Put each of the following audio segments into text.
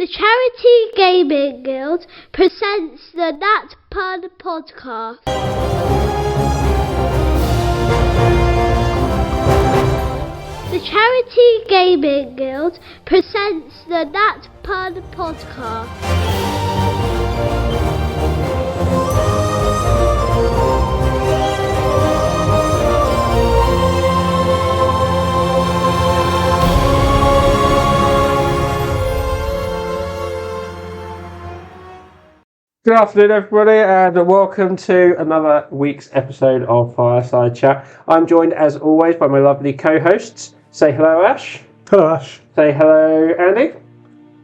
The Charity Gaming Guild presents the Nat Pun Podcast. The Charity Gaming Guild presents the Nat Pun Podcast. Good afternoon, everybody, and welcome to another week's episode of Fireside Chat. I'm joined, as always, by my lovely co-hosts. Say hello, Ash. Hello, Ash. Say hello, Andy.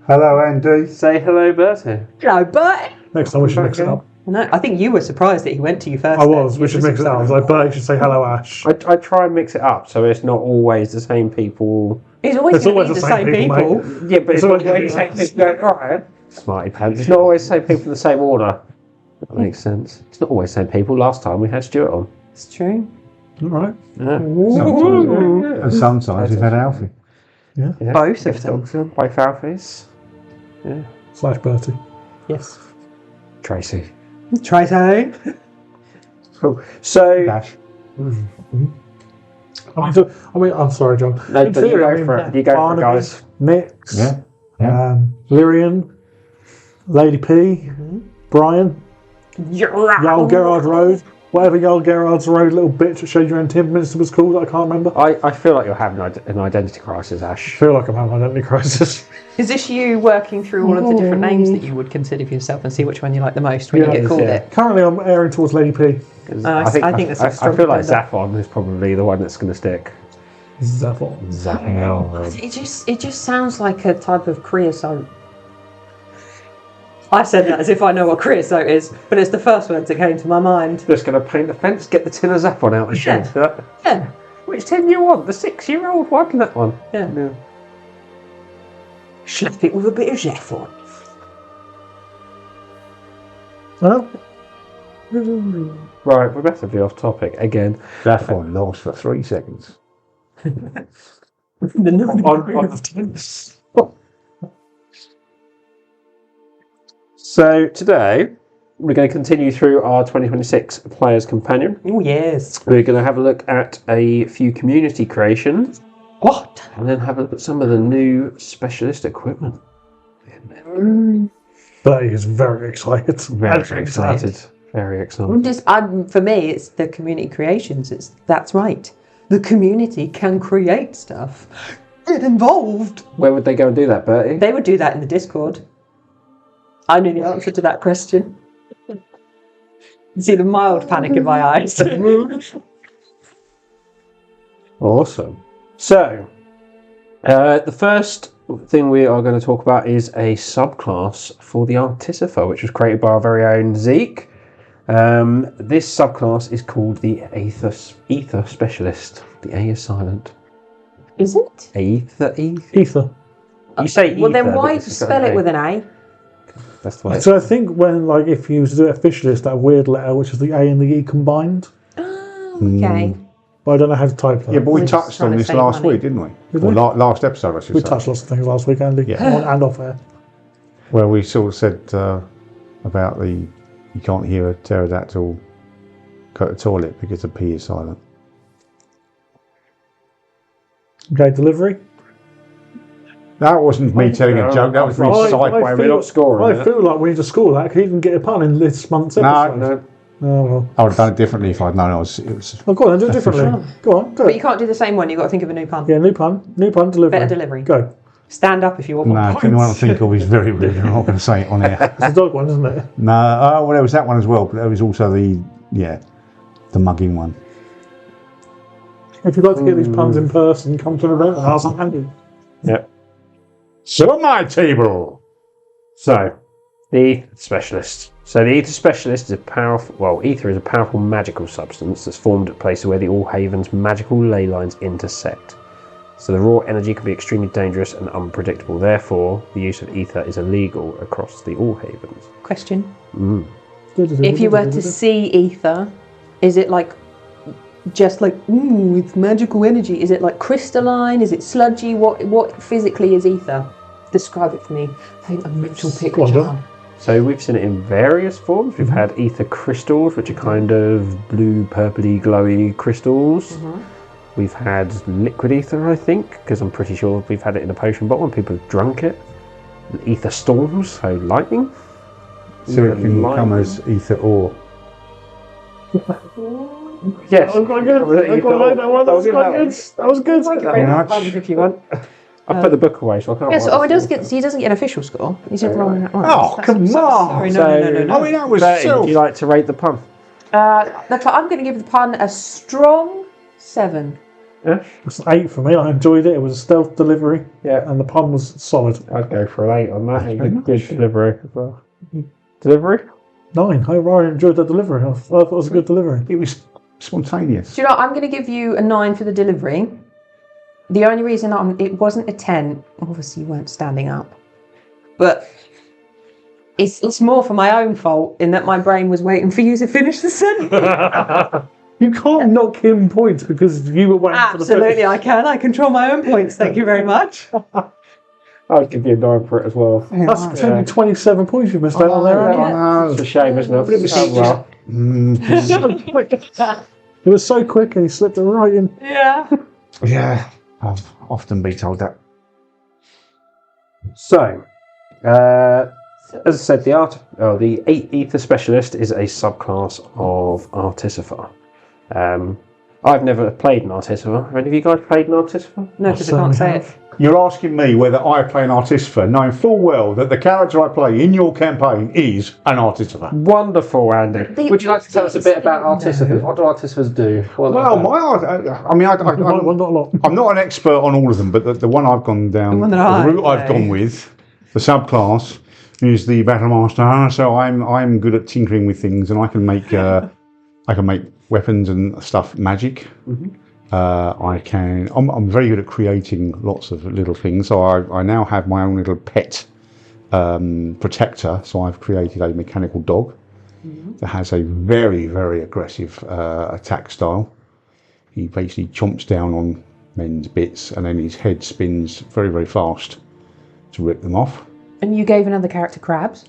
Hello, Andy. Say hello, Bertie. Hello, Bertie. Next time we should mix it up. No, I think you were surprised that he went to you first. I was. We should mix it up. I was like, Bertie should say hello, Ash. I try and mix it up so it's not always the same people. It's always the same people. Mate. Yeah, but it's not always the same people. Alright. Smarty pants. It's not always the same people in the same order. That makes sense. It's not always the same people. Last time we had Stuart on. It's true. All right. Yeah. And sometimes we've had Alfie. Yeah. Both of them. Both Alfies. Yeah. / Bertie. Yes. Tracy. Tracy. Cool. So. Dash. I'm sorry, John. No, but you go for it. You go for it, guys. Nix. Yeah. Lyrian. Lady P. Brian. Jarl Gerard Road. Whatever Jarl Gerard's Road little bitch that showed you around Timberminster was called, I can't remember. I feel like you're having an identity crisis, Ash. I feel like I'm having an identity crisis. Is this you working through all of the different names that you would consider for yourself and see which one you like the most when you get called it? Currently, I'm airing towards Lady P. I think that's I feel like Zaphon is probably the one that's going to stick. Zaphon. It just sounds like a type of creosote. I said that as if I know what creosote is, but it's the first words that came to my mind. Just going to paint the fence, get the tin of Zaphon out and shoot. Yeah. Which tin do you want? The 6-year-old one? That one? Yeah. Slap it with a bit of Zaphon. Well, right, we're massively off topic again. Zaphon lost for 3 seconds. The number on tins. So today we're going to continue through our 2026 Players Companion. Oh yes. We're going to have a look at a few community creations. What? And then have a look at some of the new specialist equipment. Bertie is very excited. Very excited. Very excited. For me, it's the community creations. That's right. The community can create stuff. Get involved. Where would they go and do that, Bertie? They would do that in the Discord. I knew the answer to that question. You see the mild panic in my eyes. Awesome. So, the first thing we are going to talk about is a subclass for the Artificer, which was created by our very own Zeke. This subclass is called the Ether Specialist. The A is silent. Is it? Ether. You say ether. Well, then why spell it with an A? That's the way. So I think if you was to do it officially, it's that weird letter, which is the A and the E combined. Oh, okay. But I don't know how to type that. Yeah, but we We're touched just trying on to this save last money. week, didn't we? Did Or we? last episode, I should We say. touched lots of things last week, Andy. Yeah. On and off air. Where we sort of said about you can't hear a pterodactyl go to the toilet because the P is silent. Okay, delivery. That wasn't me telling a joke, that was me sideways. We're not scoring. I feel like we need to score that. Could even get a pun in this month's episode. No. Oh, well. I would have done it differently if I'd known it was. Oh, go on, then do it differently. Go on, do But you it. can't do the same one. You've got to think of a new pun. Yeah, new pun, delivery. Better delivery. Go. Stand up if you want No, more if anyone I points. think of is very rude, I'm not going to say it on air. It's the dog one, isn't it? No, well, there was that one as well, but there was also the mugging one. If you'd like to get these puns in person, come to an event and ask Andy. Yep. So my table! So, the Ether Specialist. So the Ether Specialist is ether is a powerful magical substance that's formed at places where the All Haven's magical ley lines intersect. So the raw energy can be extremely dangerous and unpredictable. Therefore, the use of ether is illegal across the All Havens. Question. If you were to see ether, is it like just like, it's magical energy? Is it like crystalline? Is it sludgy? What physically is ether? describe it for me. Paint a mental Go on, picture. John. So we've seen it in various forms. We've had ether crystals, which are kind of blue, purpley, glowy crystals. We've had liquid ether, I think, because I'm pretty sure we've had it in a potion bottle and people have drunk it. Ether storms, so lightning. So it can come as ether ore. Yes. That was quite good. I quite like that one. That was quite good. That was good. Very much. If you want. I put the book away, so I can't. Yes. write Oh, the he doesn't get an official score. He's just wrong that one. Oh, come on. Sorry, no. I mean, that was 30. self. Would you like to rate the pun? I'm going to give the pun a strong 7. Yeah. It's an 8 for me. I enjoyed it. It was a stealth delivery. Yeah. And the pun was solid. I'd go for an 8 on that. Very Good much. delivery as well. Delivery? 9. I really enjoyed that delivery. I thought it was a good delivery. It was spontaneous. Do you know, I'm going to give you a 9 for the delivery. The only reason it wasn't a 10, obviously you weren't standing up, but it's more for my own fault in that my brain was waiting for you to finish the sentence. You can't knock him points because you were waiting for the Absolutely, finish. I can. I control my own points. Thank you very much. I'd give you a 9 for it as well. That's only 27 points you missed out on there. aren't It's a shame, isn't it? But it was Oh, well. It was so quick and he slipped it right in. Yeah. Yeah, I've often been told that. So, as I said, the ether specialist is a subclass of artificer. I've never played an artificer. Have any of you guys played an artificer? No, because I can't say it. You're asking me whether I play an artificer, knowing full well that the character I play in your campaign is an artificer. Wonderful, Andy. Would you like to tell us a bit about artificers? What do artificers do? Well, my art, I mean, Well, not a lot. I'm not an expert on all of them, but the one I've gone down, The one that I route I've know. gone with, the subclass, is the battle master. So I'm good at tinkering with things, and I can make weapons and stuff magic. I'm very good at creating lots of little things. So I now have my own little pet protector. So I've created a mechanical dog that has a very, very aggressive attack style. He basically chomps down on men's bits, and then his head spins very, very fast to rip them off. And you gave another character crabs.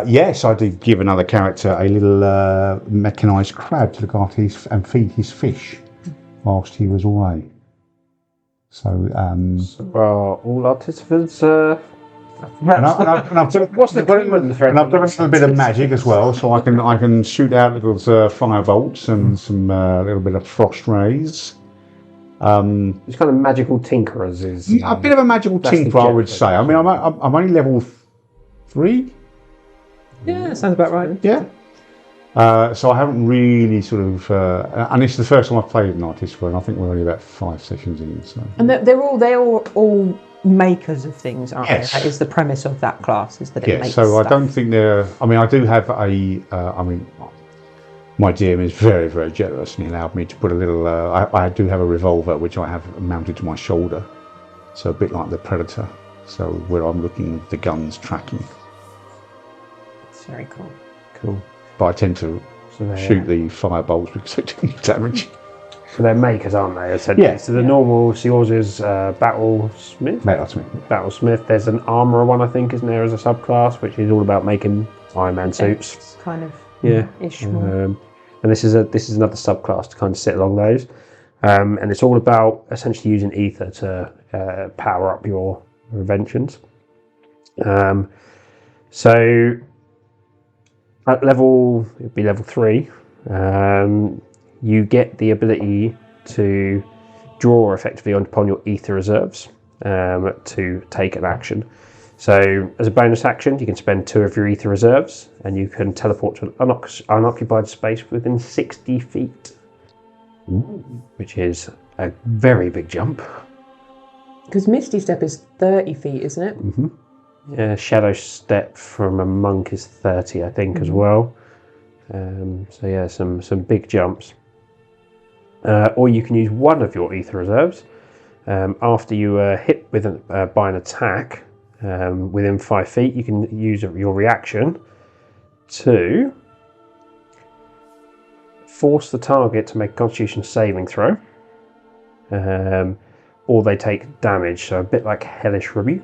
Yes, I did give another character a little mechanised crab to look after and feed his fish whilst he was away. So, Well, all artificers. and I've done, What's the equivalent for and I've done a bit of magic as well, so I can shoot out little fire bolts and some little bit of frost rays. It's kind of magical tinkerers. Is A bit of a magical that's the tinker, I would jet say. I mean, I'm only level 3. Yeah, that sounds about right. Yeah. So I haven't really sort of, and it's the first time I've played an artist for, and I think we're only about 5 sessions in. So. And they're all makers of things, aren't Yes. they? That is the premise of that class, is that it Yeah. makes So stuff. I don't think they're. I mean, I do have my DM is very, very generous, and he allowed me to put a little. I do have a revolver which I have mounted to my shoulder, so a bit like the Predator. So where I'm looking at the guns tracking, It's very cool. cool. but I tend to shoot the fireballs because they do damage. So they're makers, aren't they? Essentially. Yeah. So the normal. So yours is battlesmith. Battlesmith. There's an armourer one, I think, isn't there, as a subclass, which is all about making Iron Man suits. It's kind of Yeah. ish more. And this is another subclass to kind of sit along those. And it's all about essentially using ether to power up your inventions. So at it'd be level 3, you get the ability to draw effectively upon your ether reserves to take an action. So as a bonus action, you can spend 2 of your ether reserves, and you can teleport to an unoccupied space within 60 feet, which is a very big jump. Because Misty Step is 30 feet, isn't it? Yeah, Shadow Step from a monk is 30, I think, as well. So yeah, some big jumps. Or you can use one of your ether reserves after you are hit by an attack within 5 feet. You can use your reaction to force the target to make a Constitution saving throw, or they take damage. So a bit like Hellish Rebuke.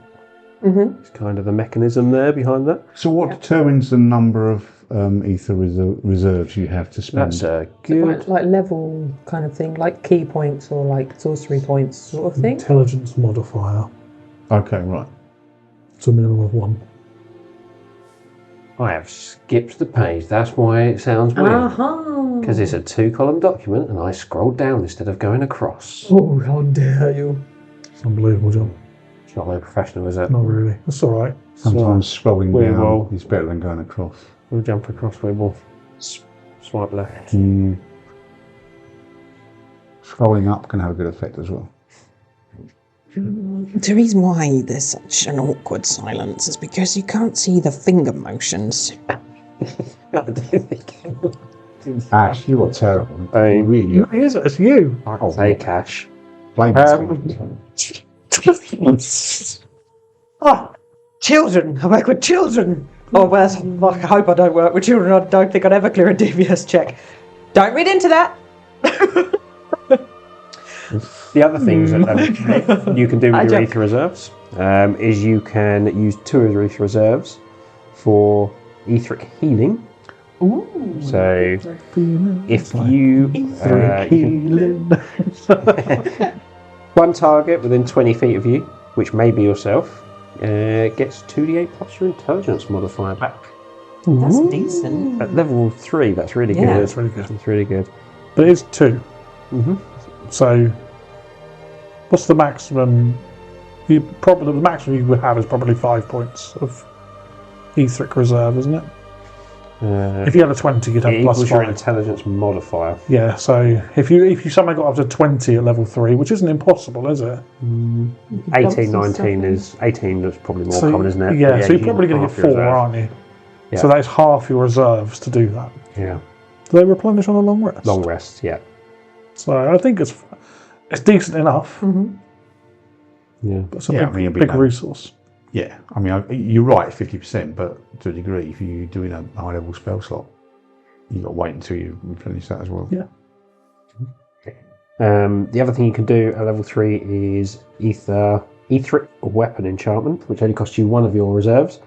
Mm-hmm. It's kind of the mechanism there behind that. So what determines the number of ether reserves you have to spend? That's a good. Like level kind of thing, like key points or like sorcery points sort of thing. Intelligence modifier. Okay, right. It's a minimum of 1. I have skipped the page. That's why it sounds weird. Because it's a 2-column document, and I scrolled down instead of going across. Oh, how dare you! It's unbelievable, John. It's not very professional, is it? Not really. That's all right. Sometimes scrolling we down will. is better than going across. We'll jump across. We will swipe left. Scrolling up can have a good effect as well. The reason why there's such an awkward silence is because you can't see the finger motions. Ash, you are terrible. Really. No, it is. It's you. I can say cash. Blame Oh, children! I work with children! Oh, well, I hope I don't work with children. I don't think I'd ever clear a DBS check. Don't read into that! The other things that you can do with your jump. ether reserves is you can use 2 of your ether reserves for etheric healing. Ooh. So if you one target within 20 feet of you, which may be yourself, gets 2d8 plus your intelligence modifier back. That's decent. At level 3, that's really Yeah. good. It's really good. It's really good. But it is 2. Mm-hmm. So, what's the maximum? The maximum you would have is probably 5 points of etheric reserve, isn't it? If you had a 20, you'd have It plus equals your 5. intelligence modifier. Yeah. So if you somehow got up to 20 at level 3, which isn't impossible, is it? 18, 19 is 18 is probably more common, isn't it? Yeah. But So you're you probably going to half get your 4, reserve. aren't you? Yeah. So that is half your reserves to do that. Yeah. Do they replenish on a long rest? Long rest, yeah. So I think it's decent enough. Yeah. But it's a Yeah, big, I mean, it'd be big like- resource. Yeah, I mean, you're right, 50%, but to a degree, if you're doing a high-level spell slot, you've got to wait until you replenish that as well. Yeah. The other thing you can do at level 3 is etheric weapon enchantment, which only costs you 1 of your reserves.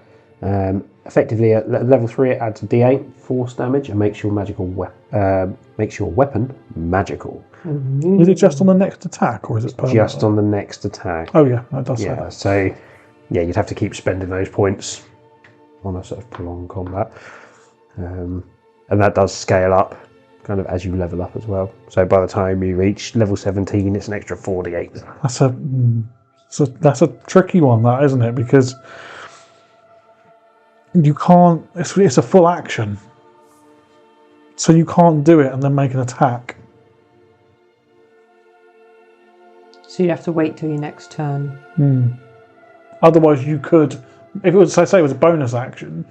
Effectively, at level 3, it adds a d8 force damage and makes your weapon magical. Is it just on the next attack, or is it permanent? Just on the next attack. Oh yeah, that does say Yeah, that. so yeah, you'd have to keep spending those points on a sort of prolonged combat, and that does scale up kind of as you level up as well. So by the time you reach level 17, it's an extra 48. That's a tricky one, that, isn't it? Because you can't. It's a full action, so you can't do it and then make an attack. So you'd have to wait till your next turn. Otherwise, you could, if it was, say it was a bonus action,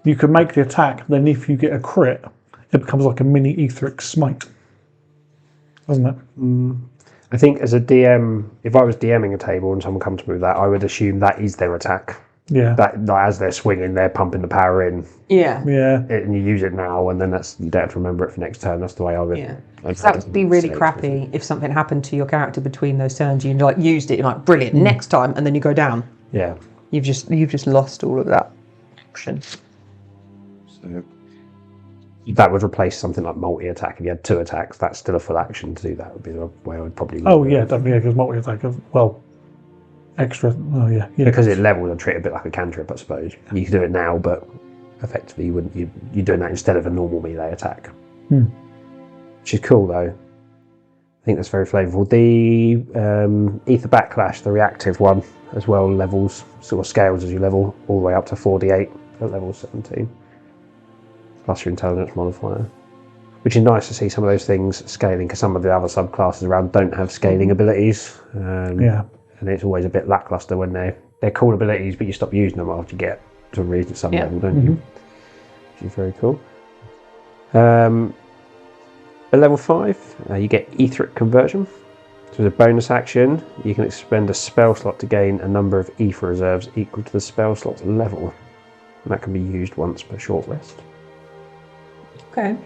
you could make the attack. Then, if you get a crit, it becomes like a mini etheric smite, doesn't it? I think as a DM, if I was DMing a table and someone comes to me with that, I would assume that is their attack. Yeah. That like, as they're swinging, they're pumping the power in, Yeah. Yeah. and you use it now, and then you don't have to remember it for next turn. That's the way I would. Yeah. I'd That would be really say it. crappy if something happened to your character between those turns. You like used it, you're like brilliant. Next time, and then you go down. Yeah. You've just lost all of that action. So that would replace something like multi-attack. If you had 2 attacks, that's still a full action to do that. Would be the way I would probably. Oh look at yeah, it. definitely. Because multi-attack, extra. Oh yeah. Because it levels and treat it a bit like a cantrip, I suppose. You could do it now, but effectively you wouldn't. You're doing that instead of a normal melee attack, which is cool though. I think that's very flavourful. The Ether Backlash, the reactive one, as well, levels sort of scales as you level all the way up to 48 at level 17, plus your intelligence modifier. Which is nice to see some of those things scaling, because some of the other subclasses around don't have scaling abilities. Yeah. And it's always a bit lackluster when they're cool abilities, but you stop using them after you get to a reason some level, don't you? Which is very cool. At level 5, you get Etheric Conversion. So as a bonus action, you can expend a spell slot to gain a number of ether reserves equal to the spell slot's level. And that can be used once per short rest. Okay.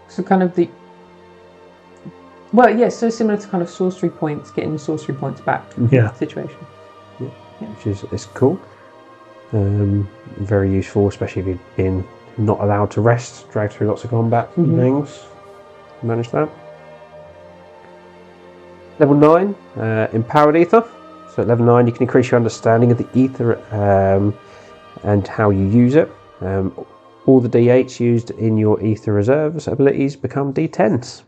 So kind of so similar to kind of sorcery points, getting sorcery points back Yeah. situation. which is cool. Very useful, especially if you've been not allowed to rest, dragged through lots of combat and things. Manage that. Level 9, Empowered Ether. So at level 9 you can increase your understanding of the ether and how you use it. All the d8s used in your ether reserves abilities become d10s.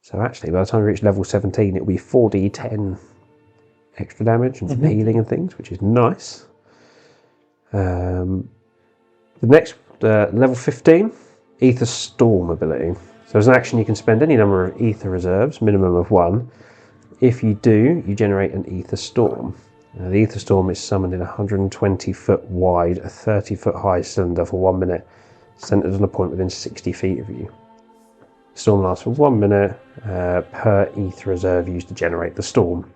So actually by the time you reach level 17 it'll be 4d10 extra damage and some healing and things, which is nice. The next level 15, Ether Storm ability. So as an action you can spend any number of ether reserves, minimum of 1. If you do, you generate an Ether Storm. The Ether Storm is summoned in a 120 foot wide, a 30 foot high cylinder for 1 minute, centered on a point within 60 feet of you. The storm lasts for 1 minute per ether reserve used to generate the storm.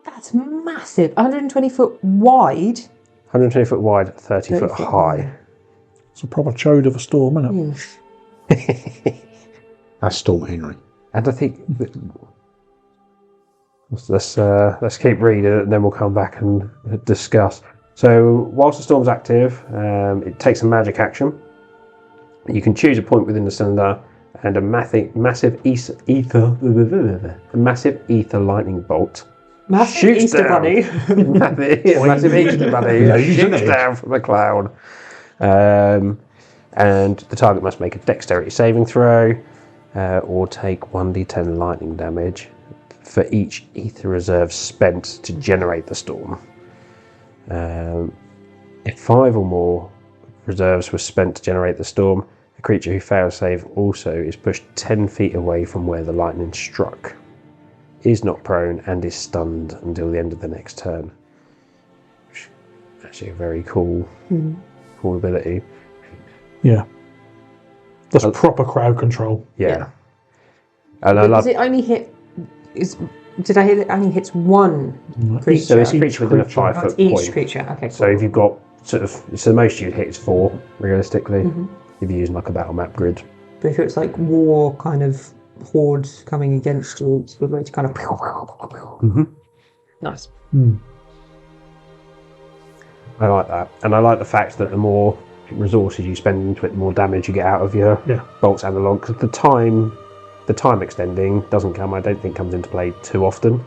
That's massive. 120 foot wide. 120 foot wide, 30 foot high. It's a proper chode of a storm, isn't it? That's Storm Henry. And I think let's keep reading it and then we'll come back and discuss. So whilst the storm's active, it takes a magic action. You can choose a point within the cylinder and a massive ether lightning bolt Massive shoots Easter down. bunny. massive Easter bunny shoots down from a cloud. And the target must make a dexterity saving throw or take 1d10 lightning damage for each ether reserve spent to generate the storm. If 5 or more reserves were spent to generate the storm, the creature who fails save also is pushed 10 feet away from where the lightning struck, is not prone, and is stunned until the end of the next turn. Actually a very cool ability. Yeah. That's proper crowd control. Yeah. And I love... Does it only hit... Did I hear that it only hits one creature? So it's a creature within a 5 foot each point. creature, okay, cool. So if you've got so the most you'd hit is 4, realistically, if you're using like a battle map grid. But if it's like war kind of horde coming against you, it's a good way to kind of... Nice. I like that. And I like the fact that the more resources you spend into it, the more damage you get out of your bolts analog. Because the time extending I don't think comes into play too often.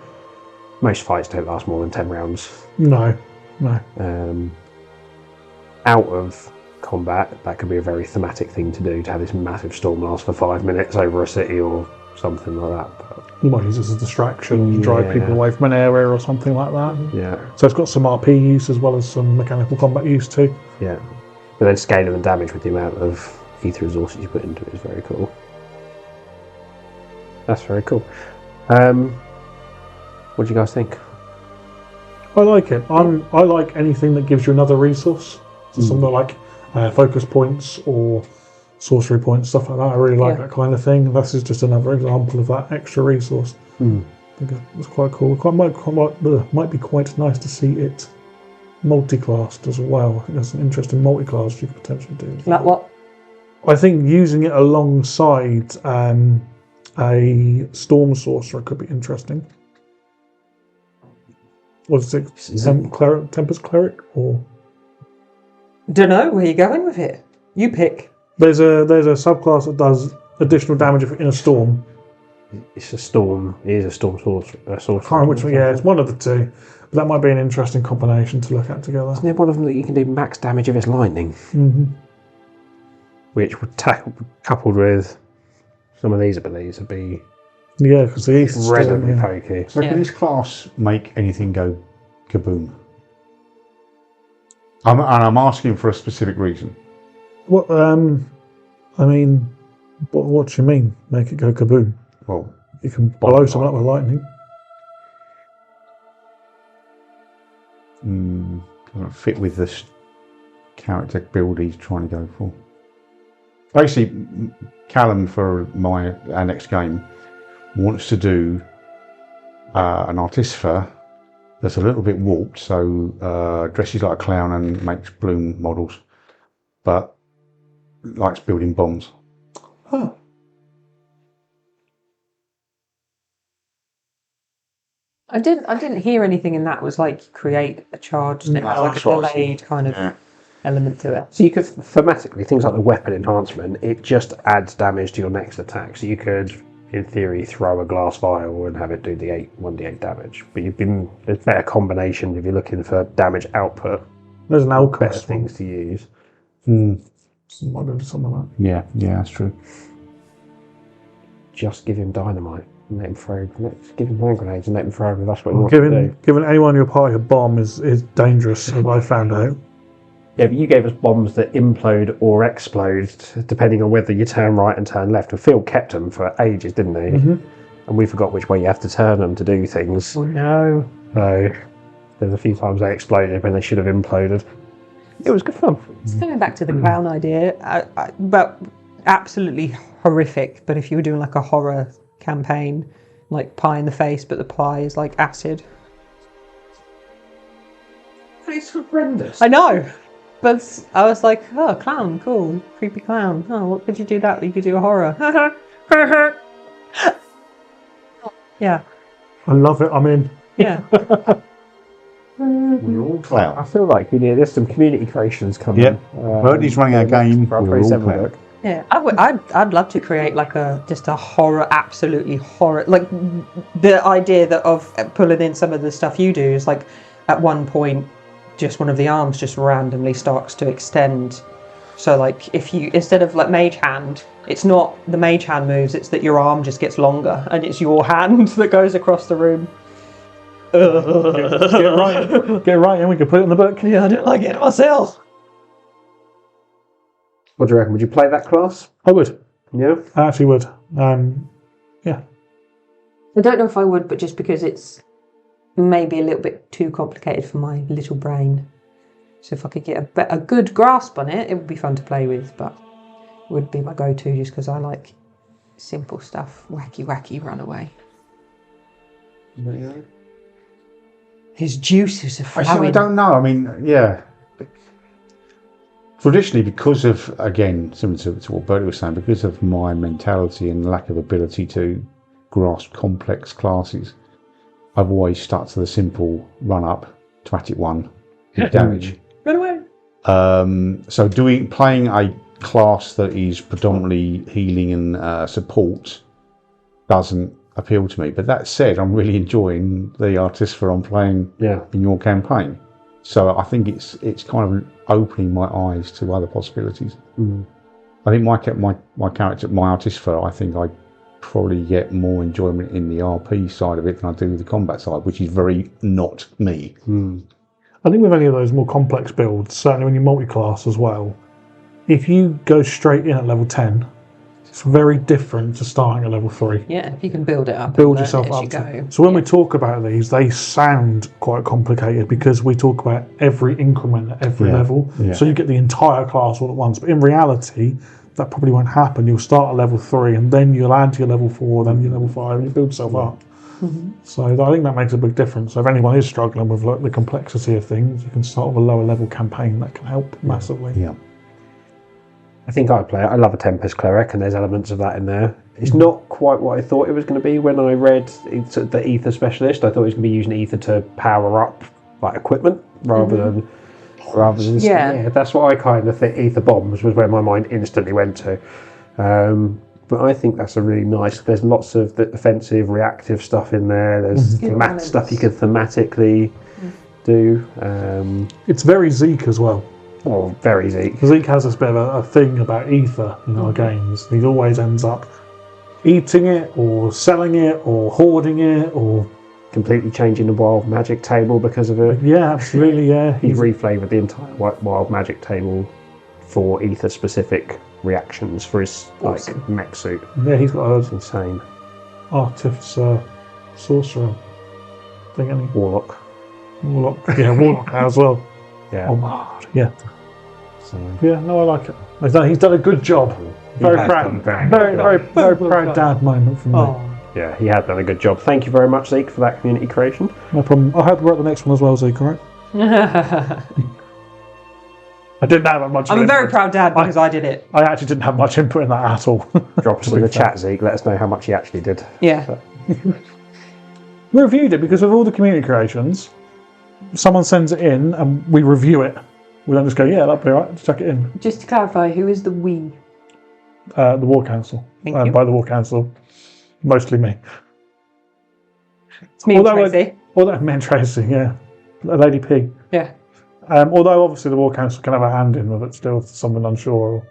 Most fights don't last more than 10 rounds. No. Out of combat, that could be a very thematic thing to do, to have this massive storm last for 5 minutes over a city or something like that. But, You might use it as a distraction to drive people away from an area or something like that. yeah. So it's got some RP use as well as some mechanical combat use too. Yeah. But then scaling the damage with the amount of ether resources you put into it is very cool. That's very cool. What do you guys think? I like it. I like anything that gives you another resource. So something like focus points or sorcery points, stuff like that. I really like that kind of thing. This is just another example of that extra resource. I think it's quite cool. Might be quite nice to see it multi-classed as well. I think there's some interesting multi-class you could potentially do. Like what? I think using it alongside a storm sorcerer could be interesting. Was it Tempest Cleric or? Don't know where you're going with it. You pick. There's a subclass that does additional damage if in a storm. It's a storm. It is a storm sorcerer. I can't remember which one. Yeah, it's one of the two. But that might be an interesting combination to look at together. Isn't there one of them that you can do max damage if it's lightning? Which would coupled with some of these abilities would be because the East incredibly pokey. So can this class make anything go kaboom? I'm asking for a specific reason. What? I mean, what do you mean? Make it go kaboom? Well, You can blow someone up with lightning. Doesn't fit with this character build he's trying to go for. Basically, Callum for our next game wants to do an artificer that's a little bit warped, so dresses like a clown and makes balloon models, but likes building bombs. Oh. I didn't hear anything in that was like create a charge. It was like a delayed kind of element to it. So you could thematically, things like the weapon enhancement, it just adds damage to your next attack. So you could, in theory, throw a glass vial and have it do the 1d8 damage. But there's better combinations if you're looking for damage output. There's an Better alchemist things to use. Might go to something like that. Yeah, that's true. Just give him dynamite and let him throw. Give him hand grenades and let him throw. That's what he wants to do. Giving anyone in your party a bomb is dangerous, as I found out. Yeah, but you gave us bombs that implode or explode, depending on whether you turn right and turn left. And Phil kept them for ages, didn't he? Mm-hmm. And we forgot which way you have to turn them to do things. Oh no. So there's a few times they exploded when they should have imploded. It was good fun. It's going back to the clown idea, but absolutely horrific. But if you were doing like a horror campaign, like pie in the face, but the pie is like acid. It's horrendous. I know. But I was like, oh, clown, cool, creepy clown. Oh, what could you do that? You could do a horror. Yeah. I love it. I'm in. Yeah. We're all clown. I feel like there's some community creations coming. Yep. Bertie's running our game. For our We're all 27 clown. book. Yeah, I'd love to create like just a horror, absolutely horror. Like the idea of pulling in some of the stuff you do is like at one point, just one of the arms just randomly starts to extend. So like if you, instead of like mage hand, it's not the mage hand moves, it's that your arm just gets longer and it's your hand that goes across the room. Get right, and we can put it in the book. Yeah, I don't like it myself. What do you reckon? Would you play that class? I would. Yeah. I actually would. Yeah. I don't know if I would, but just because it's maybe a little bit too complicated for my little brain. So if I could get a good grasp on it, it would be fun to play with, but it would be my go-to just because I like simple stuff. Wacky, run away. His juices are flowing. I don't know. I mean, yeah. Traditionally, because of, again, similar to what Bertie was saying, because of my mentality and lack of ability to grasp complex classes, I've always stuck to the simple run-up, twat it one, hit damage. Run away. So playing a class that is predominantly healing and support doesn't appeal to me. But that said, I'm really enjoying the Artificer I'm playing in your campaign. So I think it's kind of opening my eyes to other possibilities. I think my character, my Artificer, I think I probably get more enjoyment in the RP side of it than I do the combat side, which is very not me. I think with any of those more complex builds, certainly when you multi-class as well, if you go straight in at level 10, it's very different to starting at level 3. Yeah, if you can build it up. Build yourself up. So when we talk about these, they sound quite complicated because we talk about every increment at every level. Yeah. So you get the entire class all at once. But in reality, that probably won't happen. You'll start at level 3 and then you'll add to your level 4, then your level 5, and you build yourself up. So I think that makes a big difference. So if anyone is struggling with like the complexity of things, you can start with a lower level campaign that can help massively. Yeah. I think I play it. I love a Tempest Cleric, and there's elements of that in there. It's not quite what I thought it was going to be when I read the Ether Specialist. I thought it was going to be using Ether to power up like equipment rather than. Yeah, that's what I kind of think. Ether Bombs was where my mind instantly went to. But I think that's a really nice. There's lots of the offensive, reactive stuff in there. There's stuff you can thematically do. It's very Zeke as well. Oh, very Zeke. Zeke has this bit of a thing about ether in our games. He always ends up eating it, or selling it, or hoarding it, or completely changing the wild magic table because of it. Yeah, absolutely. Yeah, he's reflavoured the entire wild magic table for ether specific reactions for his like mech suit. Yeah, he's got it's insane. Artificer, sorcerer thing, any warlock. Yeah, warlock as well. Yeah. Oh my god, yeah. So, yeah, no, I like it. He's done a good job. Very proud. Very proud dad moment from me. Yeah, he had done a good job. Thank you very much, Zeke, for that community creation. No problem. I hope we're at the next one as well, Zeke, alright? I didn't have much. I'm a very proud dad because I did it. I actually didn't have much input in that at all. Drop us in the chat, Zeke. Let us know how much he actually did. Yeah. We reviewed it because of all the community creations, someone sends it in and we review it. We don't just go, yeah, that'll be all right, just chuck it in. Just to clarify, who is the we? The War Council. Thank you. By the War Council, mostly me. It's me and Tracy. Although me and Tracy, yeah. Lady P. Yeah. Although obviously the War Council can have a hand in with it still if someone unsure.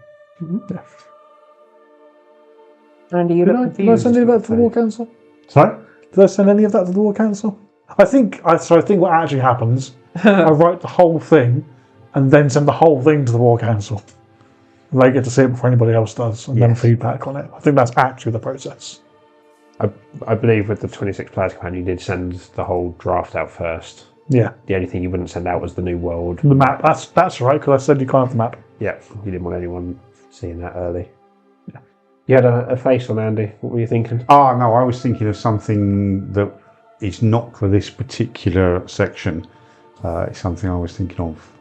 Yeah. Andy, you look confused. Did I send any of that to the War Council? Sorry? Did I send any of that to the War Council? I think what actually happens, I write the whole thing and then send the whole thing to the War Council. They get to see it before anybody else does and then feedback on it. I think that's actually the process. I believe with the 26 players campaign, you did send the whole draft out first. Yeah. The only thing you wouldn't send out was the new world. The map, that's right, because I said you can't have the map. Yeah, you didn't want anyone seeing that early. Yeah. You had a face on, Andy. What were you thinking? Oh, no, I was thinking of something that is not for this particular section. It's something I was thinking of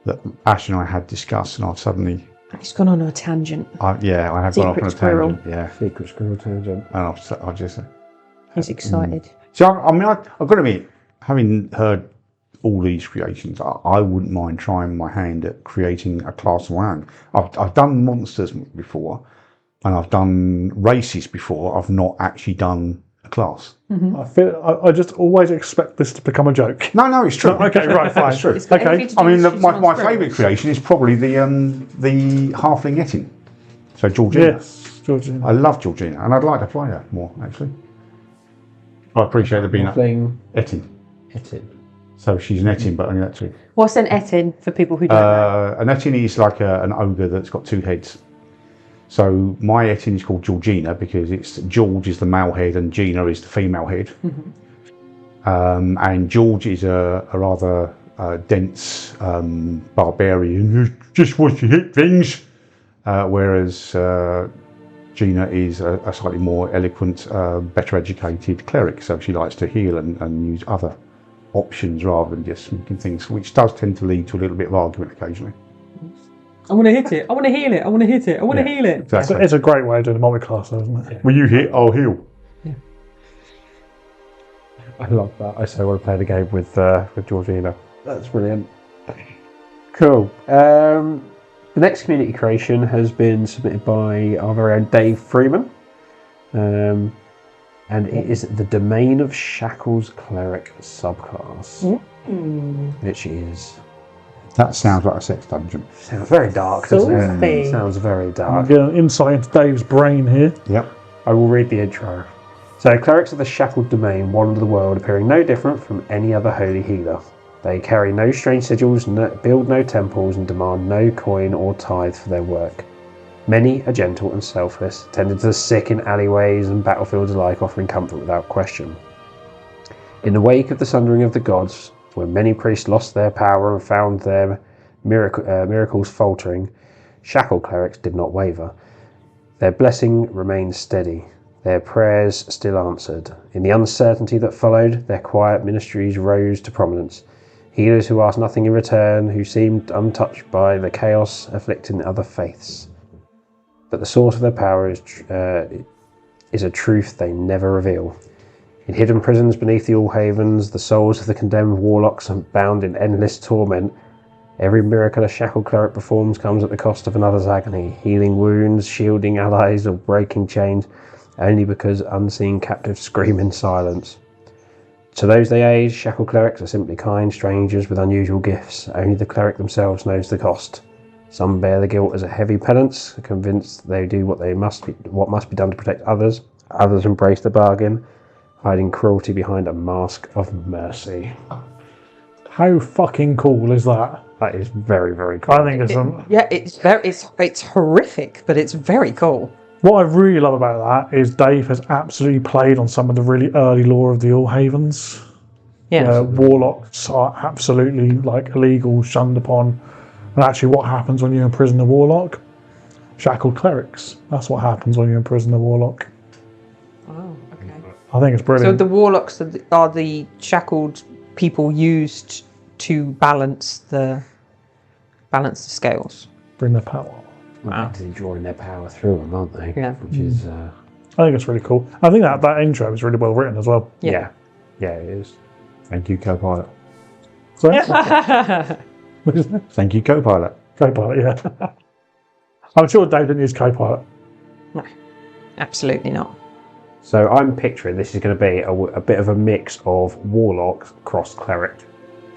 that Ash and I had discussed, and I've suddenly... He's gone on a tangent. I have gone off on a Squirrel. tangent. Yeah, Secret squirrel tangent. and I've just... He's excited. So, I've got to admit, having heard all these creations, I wouldn't mind trying my hand at creating a class of my own. I've done monsters before, and I've done races before. I've not actually done a class. I just always expect this to become a joke. No, it's true. Okay, right, fine. It's true. It's got everything to do I mean, with shooting my on squirrels. favourite creation is probably the halfling Etin. So Georgina. Yes, Georgina. I love Georgina, and I'd like to play her more, actually. I appreciate there being Halfling Etin. Etin. So she's an Etin, but only actually. What's an etin for people who don't know? An Etin is like an ogre that's got two heads. So my Etin is called Georgina because it's George is the male head and Gina is the female head. And George is a rather dense barbarian who just wants to hit things, whereas Gina is a slightly more eloquent, better educated cleric. So she likes to heal and use other options rather than just making things, which does tend to lead to a little bit of argument occasionally. I want to hit it. I want to heal it. I want to hit it. I want to heal it. Exactly. It's a great way of doing a multi-class, though, isn't it? When you hit, I'll heal. I love that. I so want to play the game with Georgina. That's brilliant. Cool. The next community creation has been submitted by our very own Dave Freeman. And it is the Domain of Shackles Cleric subclass. Which is... That sounds like a sex dungeon. Sounds very dark, doesn't Filthy. it? Sounds very I'm dark. getting an insight into Dave's brain here. Yep. I will read the intro. So, clerics of the Shackled Domain wander the world appearing no different from any other holy healer. They carry no strange sigils, build no temples, and demand no coin or tithe for their work. Many are gentle and selfless, tending to the sick in alleyways and battlefields alike, offering comfort without question. In the wake of the sundering of the gods, when many priests lost their power and found their miracles faltering, Shackled clerics did not waver. Their blessing remained steady, their prayers still answered. In the uncertainty that followed, their quiet ministries rose to prominence. Healers who asked nothing in return, who seemed untouched by the chaos afflicting other faiths. But the source of their power is a truth they never reveal. In hidden prisons beneath the All-Havens, the souls of the condemned warlocks are bound in endless torment. Every miracle a Shackled cleric performs comes at the cost of another's agony, healing wounds, shielding allies, or breaking chains, only because unseen captives scream in silence. To those they aid, Shackled clerics are simply kind strangers with unusual gifts. Only the cleric themselves knows the cost. Some bear the guilt as a heavy penance, convinced they do what must be done to protect others. Others embrace the bargain, hiding cruelty behind a mask of mercy. How fucking cool is that? That is very, very cool. I think It's horrific, but it's very cool. what I really love about that is Dave has absolutely played on some of the really early lore of the All Havens. Yeah. Warlocks are absolutely like illegal, shunned upon. And actually what happens when you imprison a warlock? Shackled clerics. That's what happens when you imprison a warlock. Oh, okay. I think it's So brilliant. the warlocks are the shackled people used to balance the scales. Bring their power. Wow. Actively drawing their power through them, aren't they? Yeah. Which is I think it's really cool. I think that intro is really well written as well. Yeah, it is. Thank you, co-pilot. So, Thank you, co-pilot. co-pilot, yeah. I'm sure Dave didn't use co-pilot. No, absolutely not. So I'm picturing this is going to be a bit of a mix of warlock cross cleric.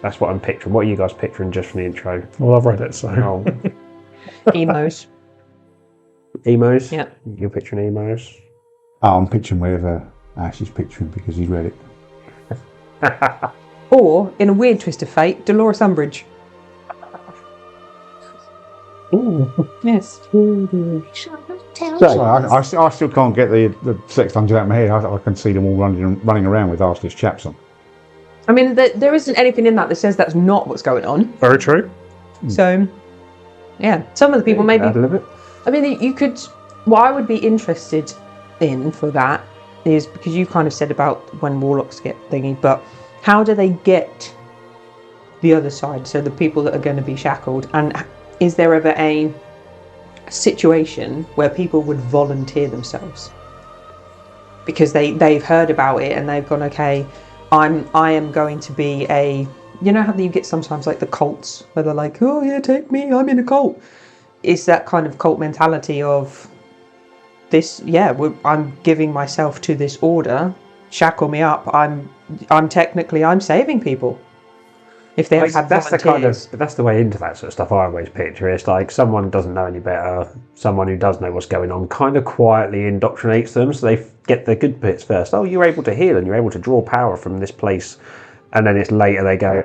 That's what I'm picturing. What are you guys picturing just from the intro? Well, I've read it, so. Oh, Emos. emos? Yeah. You're picturing emos? Oh, I'm picturing whatever Ash is picturing because he's read it. Or, in a weird twist of fate, Dolores Umbridge. Ooh. Yes. Tell So I still can't get the sex dungeon out of my head. I can see them all running around with arseless chaps on. I mean, there isn't anything in that says that's not what's going on. Very true. So, yeah, some of the people maybe. Add a little bit. I mean, you could. What I would be interested in for that is because you kind of said about when warlocks get thingy, but how do they get the other side? So the people that are going to be shackled, and is there ever a situation where people would volunteer themselves because they've heard about it and they've gone, okay, I am going to be a. You know how you get sometimes like the cults where they're like, oh yeah, take me, I'm in a cult. It's that kind of cult mentality of this. Yeah, I'm giving myself to this order. Shackle me up. I'm technically saving people. If they had that's volunteers. that's the way into that sort of stuff I always picture. It's like someone doesn't know any better, someone who does know what's going on, kind of quietly indoctrinates them, so they get the good bits first. Oh, you're able to heal and you're able to draw power from this place, and then it's later they go,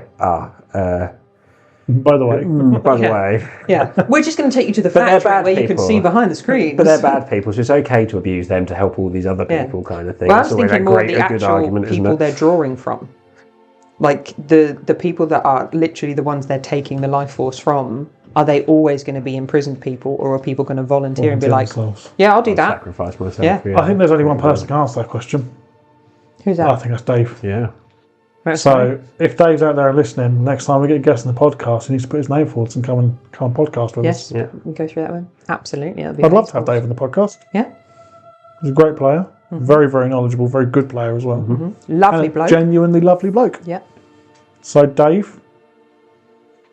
By the way. by the way. Yeah, we're just going to take you to the But they're factory bad where you can people. see behind the screen. But they're bad people, so it's okay to abuse them to help all these other Yeah. people, kind of thing. Well, I It's was always thinking more of the a good actual argument, isn't people it? they're drawing from. Like the people that are literally the ones they're taking the life force from, are they always going to be imprisoned people, or are people going to volunteer and be like, themselves. yeah, I'll do that. Sacrifice myself. Yeah. I think there's only one person that can answer that question. Who's I that? think that's Dave. Yeah. That's So if Dave's out there listening, next time we get a guest in the podcast, he needs to put his name forward and come and podcast with yes, us. Yeah. we can go through that one. Absolutely. That'd be I'd love to have amazing. Dave in the podcast. Yeah. He's a great player. Very, very knowledgeable, very good player as well. Lovely And a bloke. genuinely lovely bloke. Yeah. So Dave,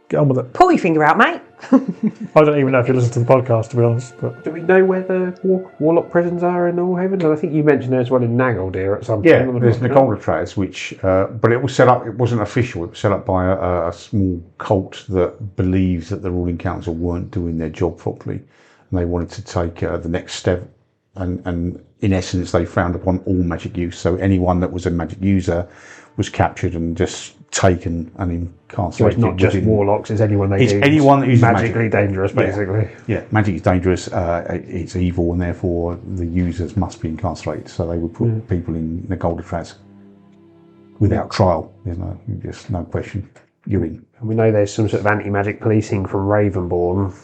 get on with it. Pull your finger out, mate. I don't even know if you listen to the podcast, to be honest. But Do we know where the warlock prisons are in Allhaven? And I think you mentioned there's one in Naggledere at some point. Yeah, there's Nagoldatraz, which, but it was set up. It wasn't official. It was set up by a small cult that believes that the ruling council weren't doing their job properly, and they wanted to take the next step. And in essence, they frowned upon all magic use. So anyone that was a magic user was captured and just taken and incarcerated. So it's not just within- warlocks, it's anyone they It's use. anyone that uses magically magic. dangerous, Yeah. basically. Yeah, magic is dangerous. It's evil, and therefore the users must be incarcerated. So they would put people in the Goldatraz without trial. There's just no question. You're in. And we know there's some sort of anti-magic policing from Ravenborn.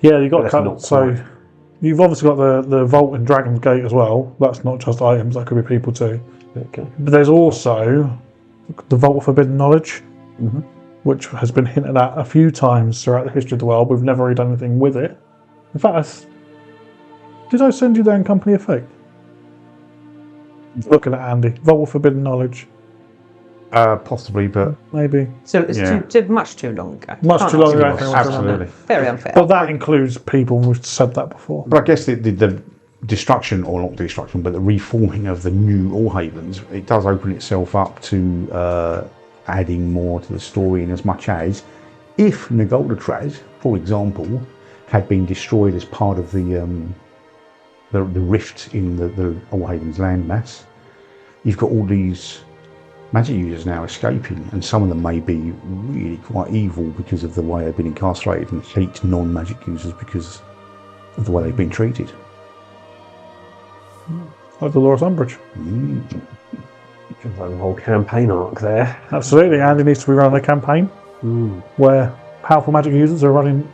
yeah, you've got But to that's cut. not So quite. you've obviously got the vault in Dragon's Gate as well. That's not just items, that could be people too. Okay. But there's also the Vault of Forbidden Knowledge, which has been hinted at a few times throughout the history of the world. We've never really done anything with it. In fact, did I send you there in Company of Fate? Looking at Andy. Vault of Forbidden Knowledge. Possibly, but Maybe. So it's Yeah. much too long ago. Much Can't too long ask ago. you to absolutely. Very unfair. But that includes people, and we've said that before. But I guess the destruction, or not destruction, but the reforming of the new Allhavens, it does open itself up to adding more to the story, in as much as if Nagoldatraz, for example, had been destroyed as part of the rift in the Allhavens landmass, you've got all these magic users now escaping, and some of them may be really quite evil because of the way they've been incarcerated and hate non-magic users because of the way they've been treated. Like Dolores Umbridge. Like the whole campaign arc there. Absolutely. Andy needs to be running a campaign where powerful magic users are running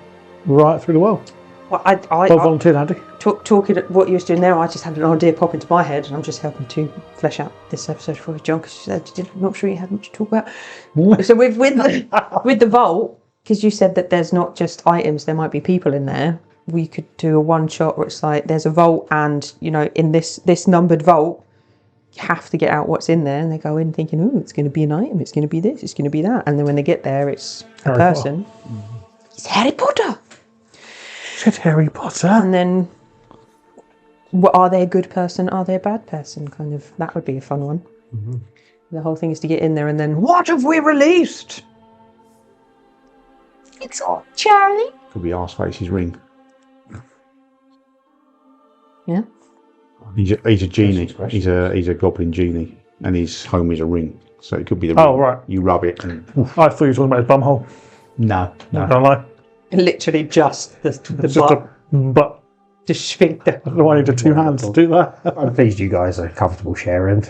right through the world. Well, Well volunteered, Andy. talking what you were doing there, I just had an idea pop into my head, and I'm just helping to flesh out this episode for you, John, because you said I'm not sure you had much to talk about. So with the vault, because you said that there's not just items, there might be people in there. we could do a one shot where it's like there's a vault, and in this numbered vault, you have to get out what's in there, and they go in thinking, oh, it's going to be an item, it's going to be this, it's going to be that, and then when they get there, it's a person. It's Harry Potter. It's Harry Potter. And then, are they a good person? Are they a bad person? Kind of. That would be a fun one. Mm-hmm. The whole thing is to get in there, and then what have we released? It's all Charlie. Could be Arseface's ring. Yeah. He's a genie. He's a goblin genie, and his home is a ring. So it could be the ring. Oh, right. You rub it. And... I thought you were talking about his bumhole. No. Not gonna lie. Literally just the It's just a butt. the sphincter. I don't want you to 2 hands to do that. I'm pleased you guys are comfortable sharing.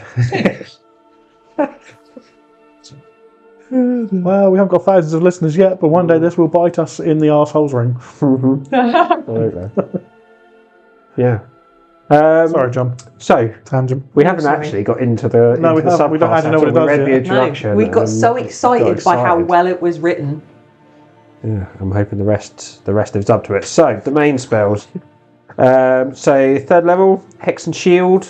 Well, we haven't got thousands of listeners yet, but one day this will bite us in the arseholes ring. Absolutely. Yeah. Sorry, John. So, Tangent. we haven't sorry. actually got into the No, we haven't. We don't actually know what it does We read the yet. introduction. We got and so excited by how excited. well it was written. Yeah, I'm hoping the rest lives up to it. So, the main spells. So, 3rd level, Hex and Shield.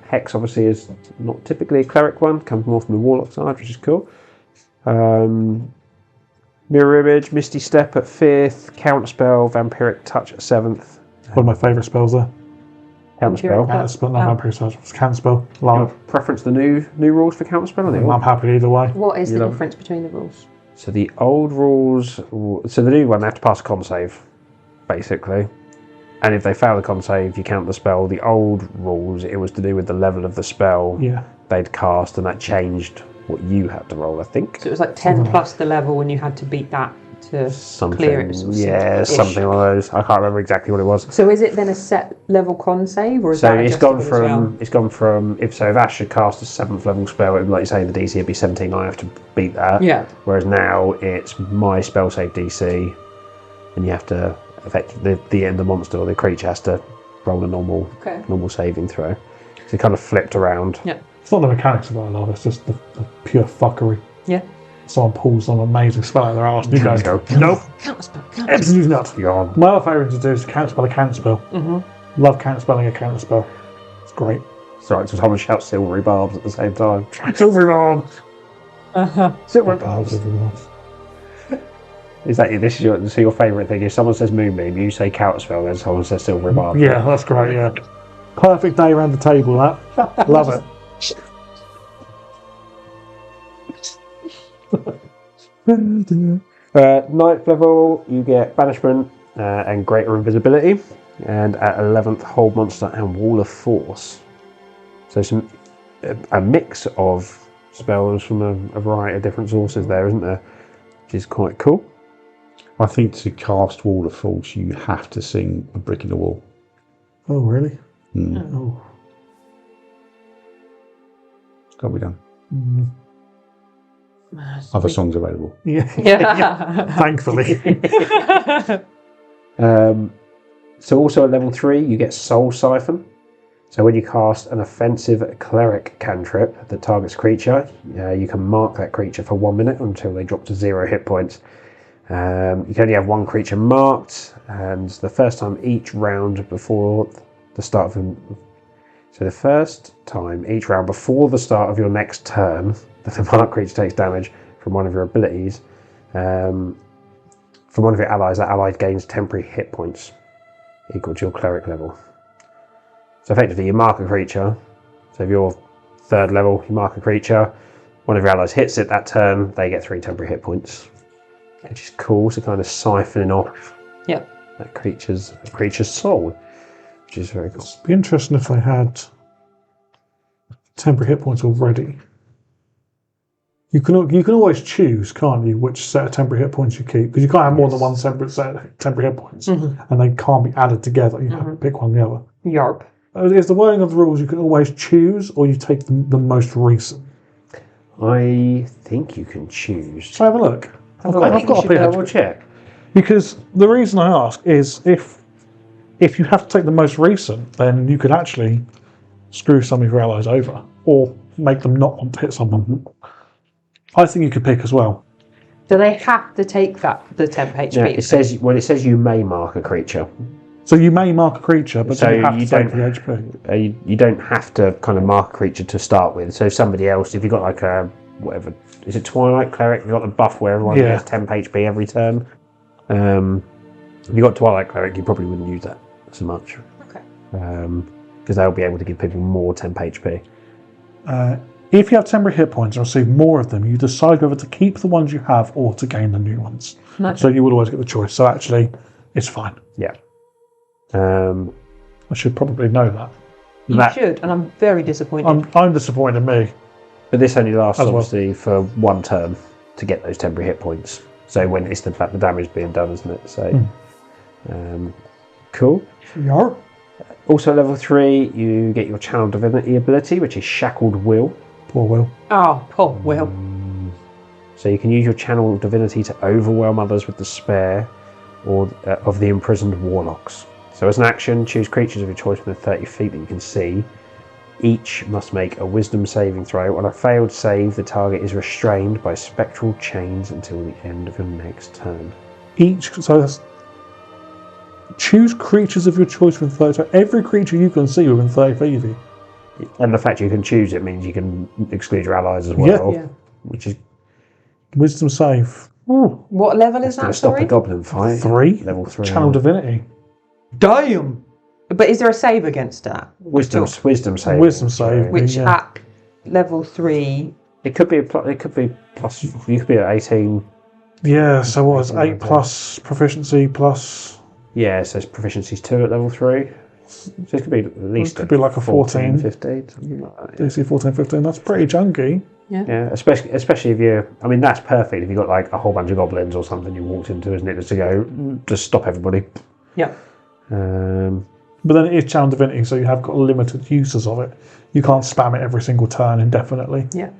Hex obviously is not typically a cleric one, comes more from the Warlock side, which is cool. Mirror Image, Misty Step at 5th, Counterspell, Vampiric Touch at 7th. One of my favourite spells there. Counterspell. Counterspell, not vampire spells. It's Counterspell. Love. Preference the new rules for Counterspell? I'm happy either way. What is the love- difference between the rules? So the old rules, so the new one, they have to pass a con save, basically. And if they fail the con save, you count the spell. The old rules, it was to do with the level of the spell Yeah. they'd cast, and that changed what you had to roll, I think. So it was like 10 plus the level, and you had to beat that to clear it. Yeah, something like those. I can't remember exactly what it was. So is it then a set level con save, or is So that it's gone adjustable as well? from if Ash should cast a 7th level spell, it would, like you say, the DC would be 17. I have to beat that. Yeah. Whereas now it's my spell save DC, and you have to affect the end of the monster or the creature has to roll a normal saving throw. So it kind of flipped around. Yeah. It's not the mechanics of it I love, it's just the pure fuckery. Yeah. Someone pulls some amazing spell out of their arse and you Just go, go, nope, Counterspell. absolutely not. gone. My other favourite to do is to counterspell a counterspell. Mm-hmm. Love counterspelling a counterspell. It's great. Sorry, so someone shouts silvery barbs at the same time. Silvery barbs. Silvery Barbs, barbs. silvery barbs. Is that this is your favourite thing? If someone says moonbeam, you say counterspell, then someone says silvery barb. Yeah, that's great, yeah. Perfect day around the table, that. Love it. Ninth level, you get banishment and greater invisibility, and at 11th, hold monster and wall of force. So a mix of spells from a variety of different sources there, isn't there? Which is quite cool. I think to cast Wall of Force, you have to sing A Brick in the Wall. Oh, really? Mm. It's got to be done. Other songs available. Yeah. Thankfully. So also at level 3, you get Soul Siphon. So when you cast an offensive cleric cantrip that targets a creature, you can mark that creature for 1 minute until they drop to 0 hit points. You can only have one creature marked, and the first time each round before the start of so the first time each round before the start of your next turn that the marked creature takes damage from one of your abilities, from one of your allies, that ally gains temporary hit points equal to your cleric level. So effectively you mark a creature, so if you're 3rd level, you mark a creature, one of your allies hits it that turn, they get 3 temporary hit points. Which is cool, so kind of siphoning off that creature's soul, which is very cool. It'd be interesting if they had temporary hit points already. You can always choose, can't you, which set of temporary hit points you keep? Because you can't have more than one separate set of temporary hit points, and they can't be added together. You have to pick one or the other. Yarp. Is the wording of the rules you can always choose, or you take the most recent? I think you can choose. So have a look. I've got a Double check. Because the reason I ask is if you have to take the most recent, then you could actually screw some of your allies over, or make them not want to hit someone. I think you could pick as well. Do they have to take the temp HP? No, it says you may mark a creature. So you may mark a creature, but So you have to you take don't- the HP. You don't have to kind of mark a creature to start with. So somebody else, if you've got like a whatever, is it Twilight Cleric? You've got the buff where everyone Yeah. gets 10 HP every turn. If you got Twilight Cleric, you probably wouldn't use that so much. Okay. Because they'll be able to give people more temp HP. If you have temporary hit points and receive more of them, you decide whether to keep the ones you have or to gain the new ones. Nice. So you will always get the choice. So actually, it's fine. Yeah. I should probably know that. You should, and I'm very disappointed. I'm disappointed in me. But this only lasts As well. obviously for one turn to get those temporary hit points. So when it's the damage being done, isn't it? So, cool. Yeah. Also, level 3, you get your Channel Divinity ability, which is Shackled Will. Poor Will. Oh, poor Will. So you can use your Channel Divinity to overwhelm others with despair or of the imprisoned warlocks. So as an action, choose creatures of your choice within 30 feet that you can see. Each must make a Wisdom saving throw. On a failed save, the target is restrained by spectral chains until the end of your next turn. Choose creatures of your choice within 30. So every creature you can see within 30 feet of you. And the fact you can choose it means you can exclude your allies as well, Yeah. which is Wisdom save. What level is going that, to stop sorry? a goblin fight. 3. Level 3. Channel Divinity. Damn! But is there a save against that? Wisdom save. Wisdom save. Which Yeah. at level 3... It could be plus. You could be at 18. Yeah, so what was 8 plus proficiency plus... Yeah, so proficiency's 2 at level 3. So it could be at least could be like a 14. 15, something like that. DC 14, 15. That's pretty junky. Yeah, especially if you're. I mean, that's perfect if you've got like a whole bunch of goblins or something you walked into, isn't it? Just to go, just stop everybody. Yeah. But then it is Channel Divinity, so you have got limited uses of it. You can't spam it every single turn indefinitely. Yeah.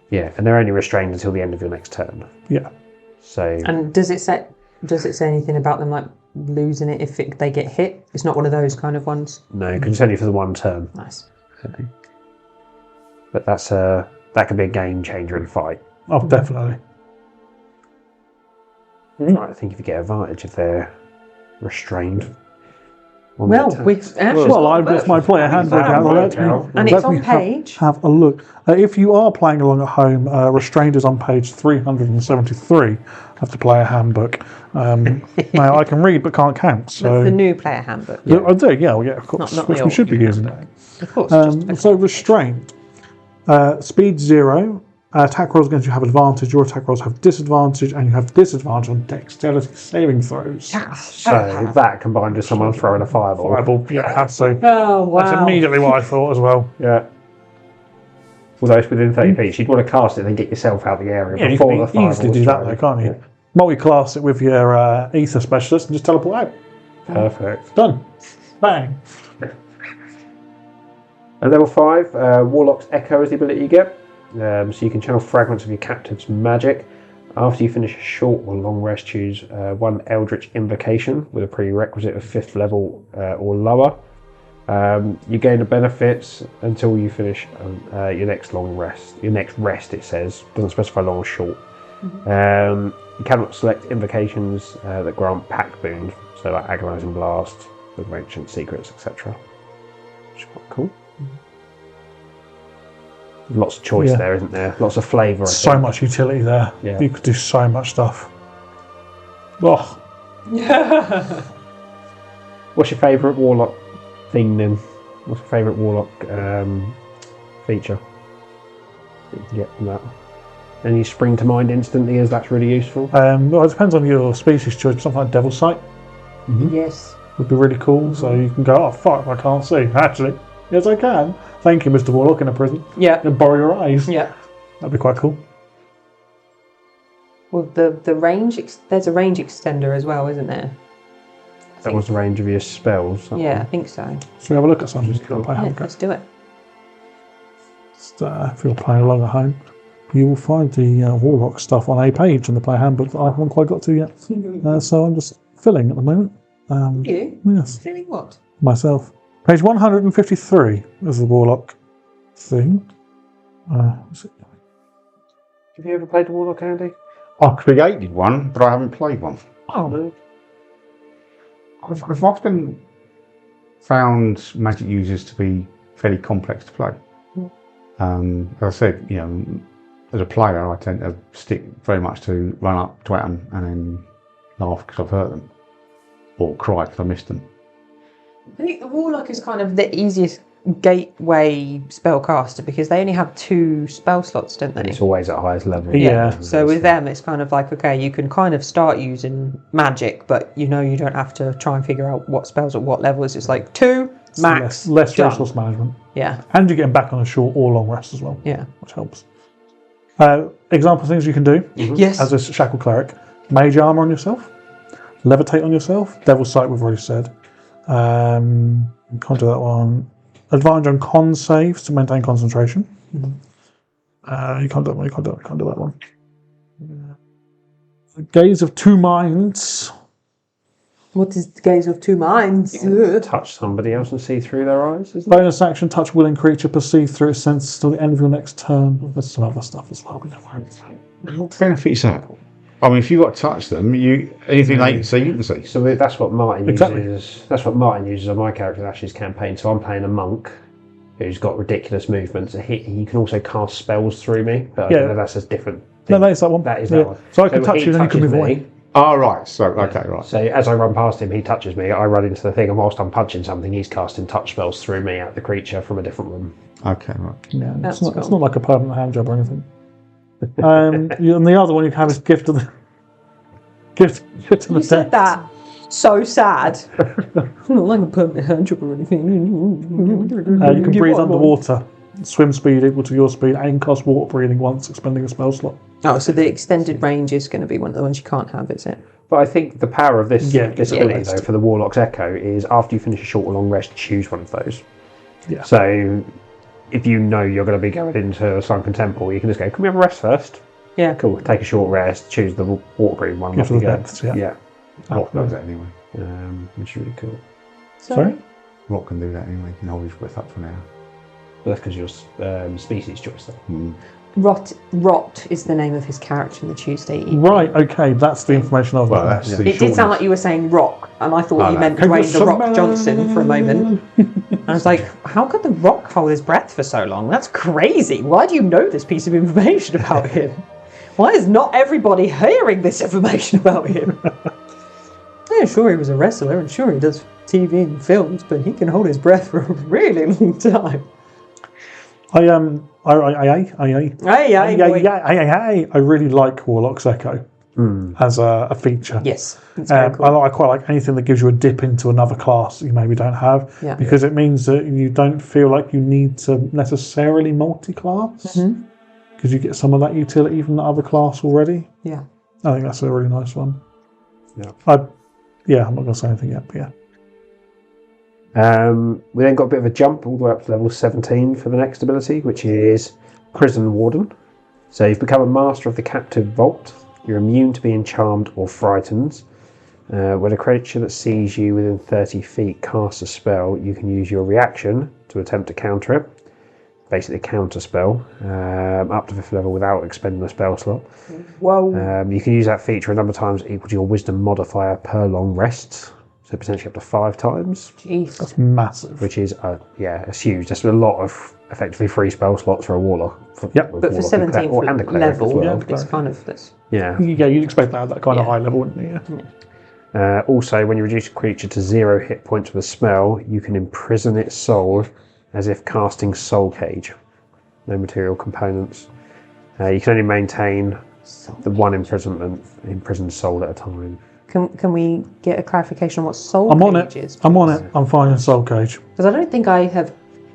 Yeah, and they're only restrained until the end of your next turn. Yeah. So. And does it say anything about them like losing it if they get hit? It's not one of those kind of ones. No, because it's only for the one turn. Nice. But that could be a game changer in a fight. Oh, definitely. I think if you get advantage if they're restrained. Well, we've actually I've got my player handbook out. and it's on page. Have a look. If you are playing along at home, Restrained is on page 373 of the player handbook. Now, I can read but can't count. So That's the new player handbook. I do, yeah, of course. Not Which the we old. should be using it. Of course. So Restrained. Speed 0. Attack rolls against you have advantage, your attack rolls have disadvantage, and you have disadvantage on dexterity saving throws. So that combined with someone throwing a fireball. Fireball, yeah, that's oh, wow. That's immediately what I thought as well. Yeah. Although it's within 30 feet, you'd want to cast it and then get yourself out the area Yeah, you before can the fireball easily do that though, can't you? Multi-class it with your ether specialist and just teleport out. Perfect. Done. Bang. And level 5, Warlock's Echo is the ability you get. So you can channel fragments of your captive's magic. After you finish a short or long rest, choose one Eldritch Invocation with a prerequisite of 5th level or lower. You gain the benefits until you finish your next long rest. Your next rest, it says, doesn't specify long or short. You cannot select invocations that grant pack boons, so like Agonizing Blast, with Ancient Secrets, etc. Which is quite cool. Lots of choice there, isn't there? Lots of flavour. So much utility there. Yeah. You could do so much stuff. Oh, What's your favourite Warlock thing then? What's your favourite Warlock feature that you can get from that? Any spring to mind instantly as that's really useful? well, it depends on your species choice, but something like Devil Sight Yes. would be really cool. So you can go, oh fuck, I can't see. Actually, yes I can. Thank you, Mr. Warlock in a prison. Yeah. And borrow your eyes. Yeah. That'd be quite cool. Well, the range, there's a range extender as well, isn't there? That was the range of your spells. Yeah, I think so. So we have a look at some. Just play Yeah, handbook. let's do it. Just, if you're playing along at home, you will find the Warlock stuff on a page in the player handbook that I haven't quite got to yet. So I'm just filling at the moment. You? Yes, Feeling what? myself. Page 153 is the Warlock thing. Have you ever played the Warlock, Andy? I created one, but I haven't played one. Oh, I've often found magic users to be fairly complex to play. As I said, as a player, I tend to stick very much to run up, twat them, and then laugh because I've hurt them, or cry because I missed them. I think the Warlock is kind of the easiest gateway spellcaster because they only have 2 spell slots, don't they? And it's always at highest level. Yeah. So with them, it's kind of like, okay, you can kind of start using magic, but you don't have to try and figure out what spells at what levels. It's like 2 max. less done. resource management. Yeah. And you're getting back on a short or long rest as well. Yeah. Which helps. Example things you can do Yes. as a Shackle Cleric. Mage Armor on yourself. Levitate on yourself. Devil's Sight we've already said. Can't do that one. Advantage on con saves to maintain concentration. You can't do that one. You can't do that one. Gaze of 2 Minds. What is the gaze of 2 minds? Touch somebody else and see through their eyes, isn't it? Bonus action, touch willing creature, perceive through its senses till the end of your next turn. There's some other stuff as well. We don't worry about it. What benefit is that? I mean, if you've got to touch them, anything they can see, you can see. So that's what Martin Exactly. uses. That's what Martin uses on my character in Ash's campaign. So I'm playing a monk who's got ridiculous movements. He can also cast spells through me, but I don't know if that's a different No, thing. that is that one. That is Yeah. that one. So I can touch he you, then you can touches move me. away. Oh, right. So, okay, right. So as I run past him, he touches me. I run into the thing, and whilst I'm punching something, he's casting touch spells through me at the creature from a different room. Okay, right. Yeah, That's it's cool. not like a permanent hand job or anything. And the other one you can have is gift of the gift of the You said dead. that so sad. Not like a permanent hand job or anything. You can breathe underwater. Swim speed equal to your speed and cost water breathing once expending a spell slot. Oh, so the extended range is going to be one of the ones you can't have, is it? But I think the power of this ability, yeah. though, for the Warlock's Echo is after you finish a short or long rest, choose one of those. Yeah. So if you know you're going to be going into a sunken temple, you can just go, can we have a rest first? Yeah. Cool. Take a short rest, choose the water breathing one. Gift off of you the go. depths, yeah. Yeah. Rock does that anyway. Which is really cool. Sorry? Rock can do that anyway. You can hold his breath up for an hour. But that's because you're species choice, though. Rot is the name of his character in the Tuesday evening. Right, okay, that's the information I've Well, got. that's the It did sound like you were saying rock, and I thought you meant Can Dwayne you the Rock summon- Johnson for a moment. And I was like, how could the Rock hold his breath for so long? That's crazy. Why do you know this piece of information about him? Why is not everybody hearing this information about him? Yeah, sure, he was a wrestler, and sure, he does TV and films, but he can hold his breath for a really long time. I really like Warlock's Echo as a feature. Yes, it's very cool. I quite like anything that gives you a dip into another class that you maybe don't have, Yeah. because it means that you don't feel like you need to necessarily multi-class, because you get some of that utility from the other class already. Yeah. I think that's a really nice one. Yeah. I'm not going to say anything yet, but yeah. We then got a bit of a jump all the way up to level 17 for the next ability, which is Prison Warden. So you've become a master of the captive vault. You're immune to being charmed or frightened. When a creature that sees you within 30 feet casts a spell, you can use your reaction to attempt to counter it. Basically a counter spell, up to 5th level without expending a spell slot. Whoa. You can use that feature a number of times equal to your wisdom modifier per long rest. So potentially up to 5 times. Jeez. That's massive. Which is, it's huge. That's a lot of effectively free spell slots for a warlock. Yep. But for 17th and a cleric level, as well. it's kind of this. Yeah. Yeah, you'd expect that at that kind of Yeah. high level, wouldn't you? Yeah. Also, when you reduce a creature to 0 hit points with a spell, you can imprison its soul as if casting Soul Cage. No material components. You can only maintain the one imprisoned soul at a time. Can we get a clarification on what soul I'm on cage it. is? I'm on it. I'm finding Soul Cage. Because I don't think I have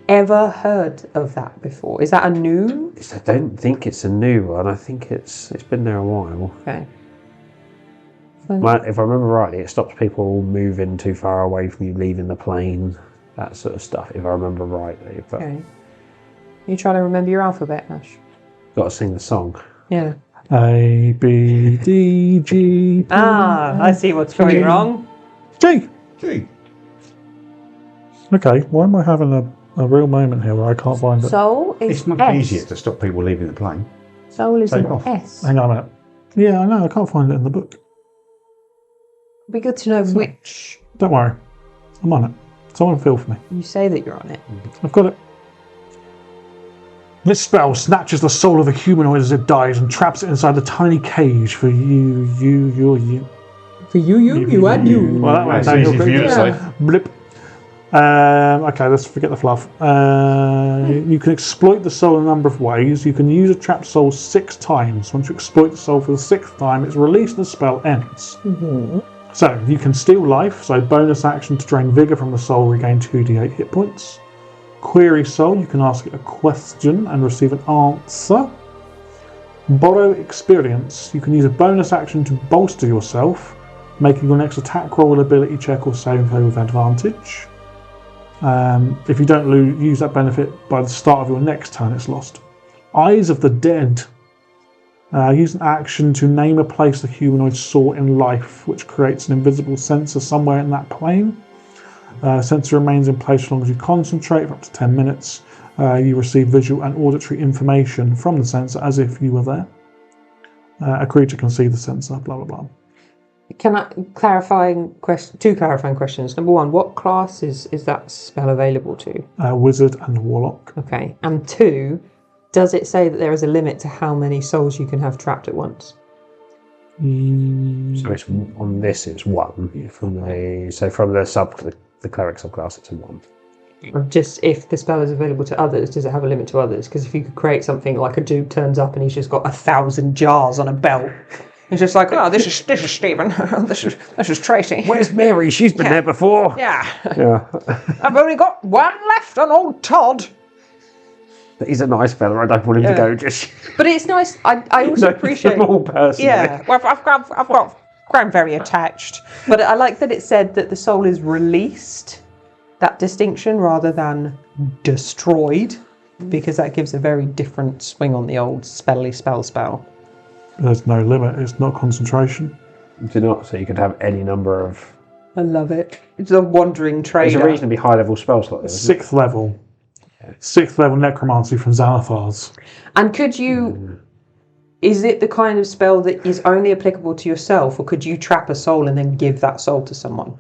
ever heard of that before. Is that a new? I don't think it's a new one. I think it's been there a while. Okay. Well, if I remember rightly, it stops people moving too far away from you, leaving the plane, that sort of stuff, if I remember rightly. But Okay. You trying to remember your alphabet, Ash? got to sing the song. Yeah. A, B, D, G, I see what's going wrong. G. Gee, Okay, why am I having a real moment here where I can't find it? Soul is it's much S. easier to stop people leaving the plane. Soul is Take an off. S. Hang on a minute. Yeah, I know. I can't find it in the book. It'd be good to know which. Don't worry. I'm on it. Someone feel for me. You say that you're on it. I've got it. This spell snatches the soul of a humanoid as it dies and traps it inside the tiny cage for you. For you and you. Well, that went That's easy for you to say. Blip. Okay, let's forget the fluff. You can exploit the soul in a number of ways. You can use a trapped soul 6 times. Once you exploit the soul for the 6th time, it's released and the spell ends. So, you can steal life, so bonus action to drain vigour from the soul, regain 2d8 hit points. Query soul, you can ask it a question and receive an answer. Borrow experience, you can use a bonus action to bolster yourself, making your next attack roll, ability check or saving throw with advantage. If you don't use that benefit by the start of your next turn, it's lost. Eyes of the Dead. Use an action to name a place the humanoid saw in life, which creates an invisible sensor somewhere in that plane. Sensor remains in place as long as you concentrate for up to 10 minutes. You receive visual and auditory information from the sensor as if you were there. A creature can see the sensor, blah, blah, blah. Can I two clarifying questions? Number 1, what class is that spell available to? Wizard and Warlock. Okay. And 2, does it say that there is a limit to how many souls you can have trapped at once? So it's on this. It's 1 from the cleric subclass. It's a 1. Or just if the spell is available to others, does it have a limit to others? Because if you could create something like a dude turns up and he's just got 1,000 jars on a belt. It's just like, oh, this is Stephen. this is Tracy. Where's Mary? She's been there before. Yeah. Yeah. I've only got 1 left on old Todd. He's a nice fella. I don't want him to go just. But it's nice. I also appreciate. Small person. Yeah. Well, I've got. I'm very attached. But I like that it said that the soul is released. That distinction rather than destroyed, because that gives a very different swing on the old spell. There's no limit. It's not concentration. Do not. So you could have any number of. I love it. It's a wandering trader. It's a reasonably high level spell slot. 6th level. 6th level necromancy from Xanathar's. And could you... Is it the kind of spell that is only applicable to yourself, or could you trap a soul and then give that soul to someone?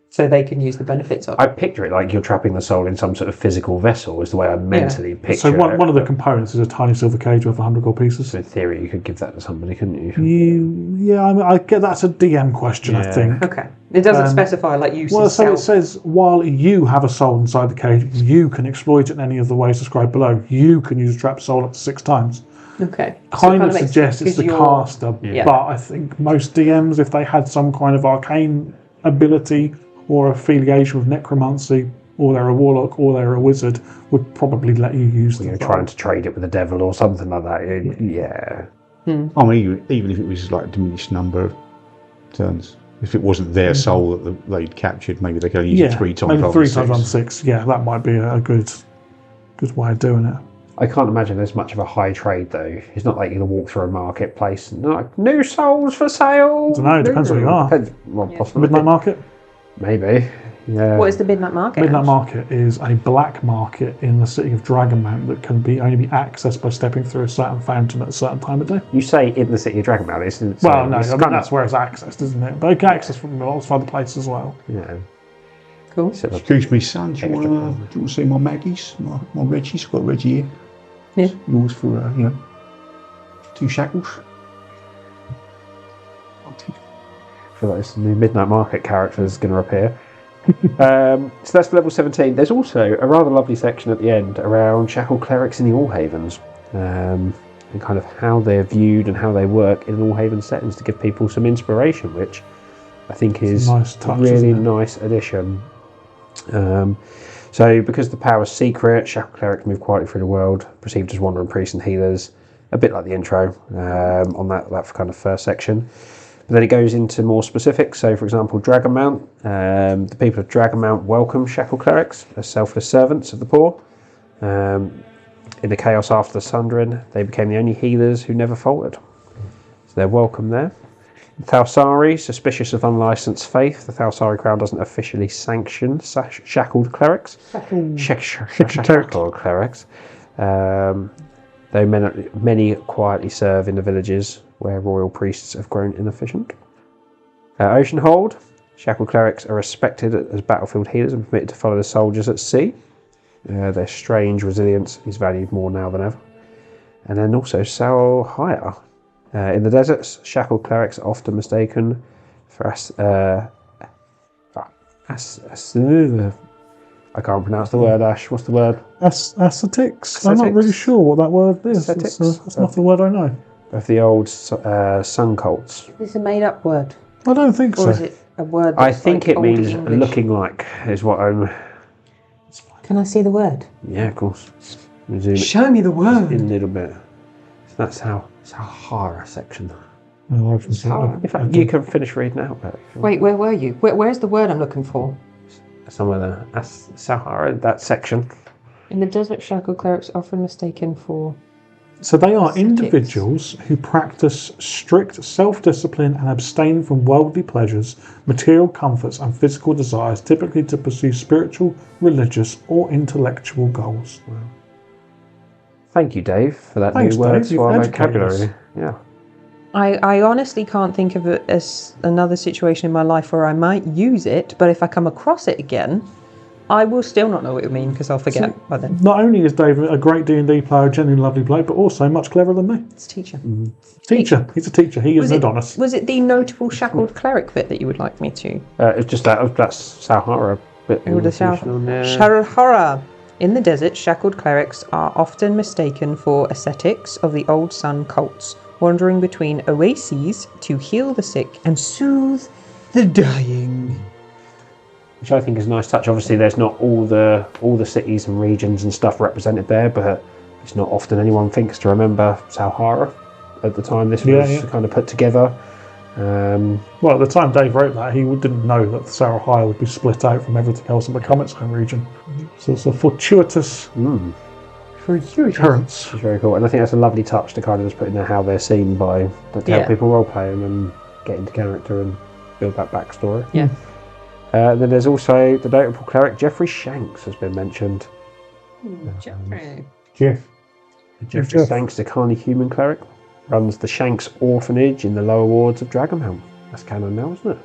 So they can use the benefits of it? I picture it like you're trapping the soul in some sort of physical vessel, is the way I mentally picture it. So one of the components is a tiny silver cage worth 100 gold pieces. So in theory, you could give that to somebody, couldn't you? I get that's a DM question, I think. Okay. It doesn't specify, like, use Well, so self. it says, while you have a soul inside the cage, you can exploit it in any of the ways described below. You can use a trapped soul up to 6 times. Okay. Kind of suggests it's the caster, Yeah. but I think most DMs, if they had some kind of arcane ability or affiliation with necromancy, or they're a warlock, or they're a wizard, would probably let you use You're the trying to trade it with the devil or something like that. I mean, even if it was like a diminished number of turns, if it wasn't their soul that they'd captured, maybe they could only use it 3 times. Maybe 3 times on 6. Yeah, that might be a good way of doing it. I can't imagine there's much of a high trade though. It's not like you're going to walk through a marketplace and like, new souls for sale. I don't know, it depends where you are. Possibly. Midnight Market? Maybe. Yeah. What is the Midnight Market? Midnight Market is a black market in the city of Dragonmount that can only be accessed by stepping through a certain fountain at a certain time of day. You say in the city of Dragonmount. That's where it's accessed, isn't it? But it can access from lots of other places as well. Yeah. Cool. Excuse me, son. Do you want to see my Maggies, my Reggies? I've got Reggie here. Yeah. Yours for 2 shackles. I feel like this new Midnight Market character is going to appear. So that's level 17. There's also a rather lovely section at the end around shackled clerics in the Allhavens, and kind of how they're viewed and how they work in an Allhaven settings to give people some inspiration, which I think is a really nice addition. So because the power is secret, shackled clerics move quietly through the world, perceived as wandering priests and healers, a bit like the intro on that kind of first section. But then it goes into more specifics. So, for example, Dragonmount. The people of Dragonmount welcome shackled clerics as selfless servants of the poor. In the chaos after the Sundering, they became the only healers who never faltered. So they're welcome there. Thalsari, suspicious of unlicensed faith. The Thalsari crown doesn't officially sanction shackled clerics. Shackled clerics. Though many quietly serve in the villages where royal priests have grown inefficient. Ocean Hold. Shackled clerics are respected as battlefield healers and permitted to follow the soldiers at sea. Their strange resilience is valued more now than ever. And then also Salhaya. In the deserts, shackled clerics are often mistaken for I can't pronounce the word, Ash. What's the word? Ascetics. I'm not really sure what that word is. That's not the word I know. Of the old sun cults. Is this a made-up word? I don't think so. Or is it a word I that's think like it Old means English? looking like, is what I'm... Can I see the word? Yeah, of course. Zoom it Show me the word. in a little bit. So that's how Sahara section. No, I've just- In fact, you can finish reading out there. Wait, where were you? Where's the word I'm looking for? Somewhere there. That's Sahara, that section. In the desert, shackled clerics are often mistaken for... So they are Ascetics. individuals who practice strict self-discipline and abstain from worldly pleasures, material comforts and physical desires, typically to pursue spiritual, religious or intellectual goals. Thank you, Dave, for that Thanks, new word Dave. to You've our educated us. vocabulary. Yeah. I honestly can't think of it as another situation in my life where I might use it, but if I come across it again, I will still not know what it means because I'll forget by then. Not only is Dave a great D&D player, a genuinely lovely bloke, but also much cleverer than me. It's teacher. Teacher. He's a teacher. He is an Adonis. Was it the notable shackled cleric bit that you would like me to? It's just that's Sahara bit. Or the Sharhara. In the desert, shackled clerics are often mistaken for ascetics of the old sun cults, wandering between oases to heal the sick and soothe the dying. Which I think is a nice touch. Obviously, there's not all the cities and regions and stuff represented there, but it's not often anyone thinks to remember Sahara at the time this was kind of put together. Well, at the time Dave wrote that, he didn't know that the Sarahia would be split out from everything else and become its own region. So it's a fortuitous occurrence. It's very cool, and I think that's a lovely touch to kind of just put in there how they're seen by to help people role play them and get into character and build that backstory. Yeah. Then there's also the notable cleric Geoffrey Shanks has been mentioned. Jeffrey. Geoffrey Shanks, the Carney human cleric, runs the Shanks orphanage in the lower wards of Dragonhelm. That's canon now, isn't it?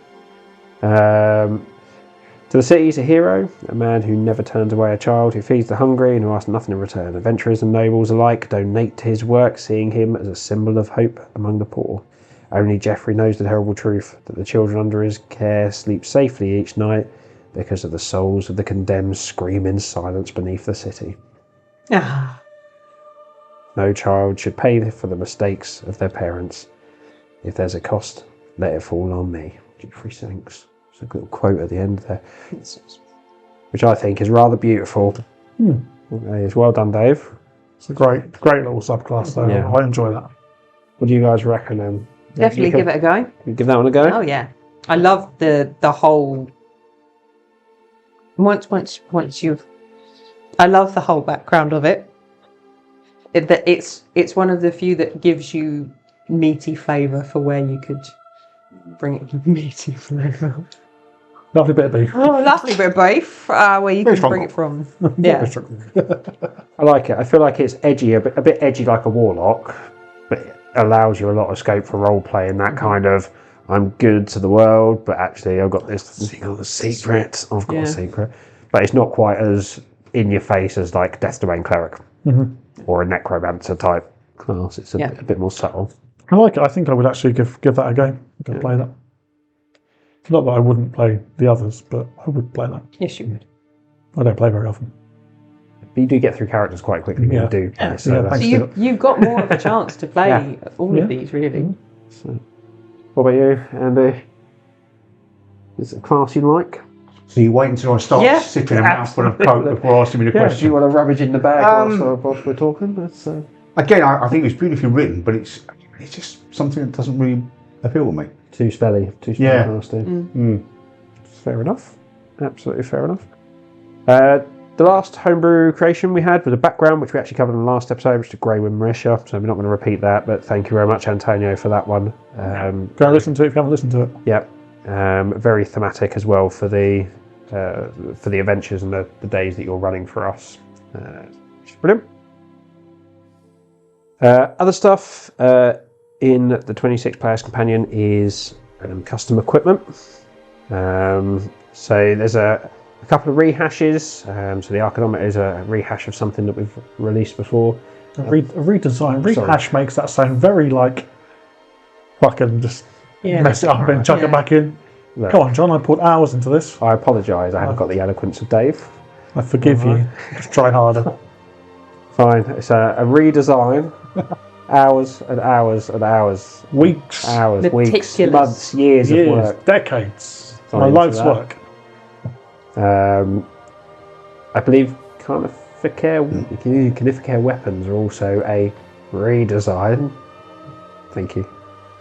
To the city, he's a hero, a man who never turns away a child, who feeds the hungry and who asks nothing in return. Adventurers and nobles alike donate to his work, seeing him as a symbol of hope among the poor. Only Geoffrey knows the terrible truth, that the children under his care sleep safely each night because of the souls of the condemned scream in silence beneath the city. Ah. No child should pay for the mistakes of their parents. If there's a cost, let it fall on me. Geoffrey Shanks. There's a little quote at the end there, which I think is rather beautiful. It's well done, Dave. It's a great little subclass though. Yeah. I enjoy that. What do you guys reckon? Definitely give it a go. Give that one a go. Oh yeah, I love the whole. Once you've, I love the whole background of it. It's one of the few that gives you meaty flavour for where you could bring it. Meaty flavour. Lovely bit of beef. Oh, lovely bit of beef. Where you Very can bring strong. it from. Yeah. I like it. I feel like it's edgy, a bit edgy like a warlock, but it allows you a lot of scope for role play and that kind of I'm good to the world, but actually I've got this secret. I've got a secret, but it's not quite as in your face as like Death Domain Cleric or a Necromancer type class. It's a bit more subtle. I like it. I think I would actually give that a go. Go play that. Not that I wouldn't play the others, but I would play that. Yes, you would. I don't play very often. But you do get through characters quite quickly when you do play. Yeah, So thanks. So you've got more of a chance to play all of these, really. So, what about you, Andy? Is it a class you like? So you wait until I start sipping a mouthful of coke before asking me the Do you question. want to rummage in the bag whilst we're talking? That's, Again, I think it's beautifully written, but it's just something that doesn't really appeal to me. too smelly, Yeah. nasty. Fair enough. Absolutely fair enough. The last homebrew creation we had was a background, which we actually covered in the last episode, which is Greywind Marisha, so we're not going to repeat that, but thank you very much, Antonio, for that one. Go and listen to it if you haven't listened to it. Yep. Very thematic as well for the adventures and the days that you're running for us. Which is brilliant. Other stuff, in the 26 players companion is custom equipment. So there's a couple of rehashes. So the Archinometer is a rehash of something that we've released before. A redesign. Rehash makes that sound very like I can just mess it up and chuck it back in. Look, Come on, John, I put hours into this. I apologise, I haven't got the eloquence of Dave. I forgive you. Just try harder. Fine, it's a redesign. Hours and hours and hours. Weeks. Hours, weeks, Meticulous. months, years of work. Decades. Sorry My into life's that. work. I believe Canificare weapons are also a redesign. Thank you.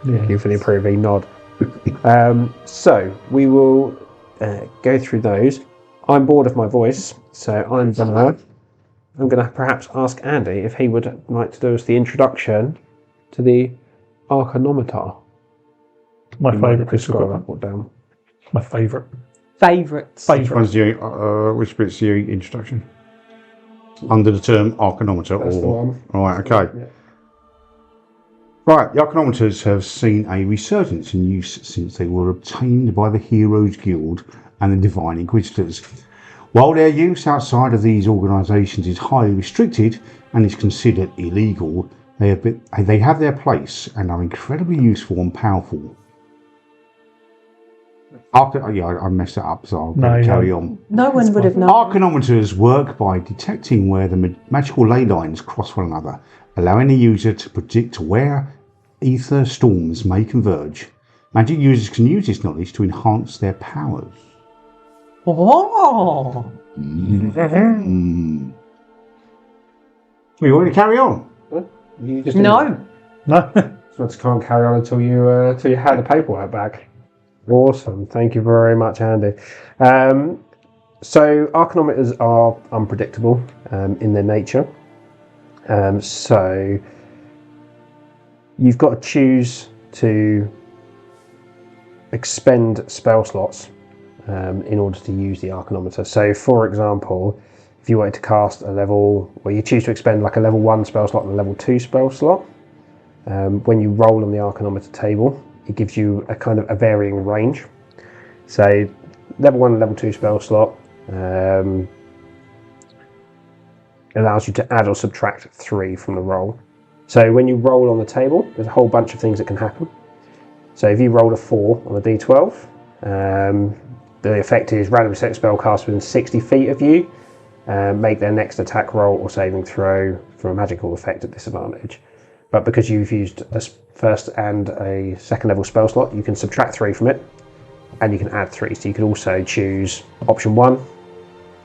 Thank you for the approving nod. So we will go through those. I'm bored of my voice, so I'm gonna perhaps ask Andy if he would like to do us the introduction to the Archinometer. My favourite Could piece of scroll equipment. up or down. My favourite. Favourites. Which bit's the introduction? Under the term Archinometer? That's the one. Right, okay. Yeah. Right, the Archinometers have seen a resurgence in use since they were obtained by the Heroes Guild and the Divine Inquisitors. While their use outside of these organisations is highly restricted and is considered illegal, they have their place and are incredibly useful and powerful. I messed that up, so I'll carry on. No one would have known. Archinometers work by detecting where the magical ley lines cross one another, allowing the user to predict where ether storms may converge. Magic users can use this knowledge to enhance their powers. Oh. We want to carry on? You just No. No. just can't carry on until you hand the paperwork back. Awesome, thank you very much, Andy. So Archinometers are unpredictable in their nature. So you've got to choose to expend spell slots in order to use the Archinometer. So for example, if you wanted to cast a level, well, you choose to expend like a level 1 spell slot and a level 2 spell slot. When you roll on the Archinometer table, it gives you a kind of a varying range. So level 1 and level 2 spell slot allows you to add or subtract 3 from the roll. So when you roll on the table, there's a whole bunch of things that can happen. So if you rolled a 4 on a d12, the effect is randomly select spell cast within 60 feet of you, make their next attack roll or saving throw from a magical effect at disadvantage. But because you've used a first and a second level spell slot, you can subtract 3 from it, and you can add 3. So you can also choose option 1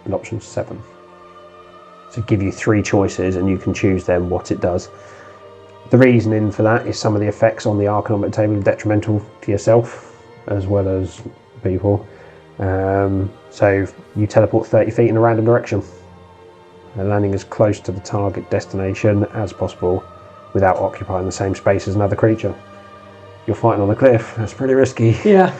and option 7. So give you 3 choices, and you can choose then what it does. The reasoning for that is some of the effects on the Archinometer table are detrimental to yourself as well as people. So you teleport 30 feet in a random direction, landing as close to the target destination as possible without occupying the same space as another creature. You're fighting on a cliff. That's pretty risky. Yeah.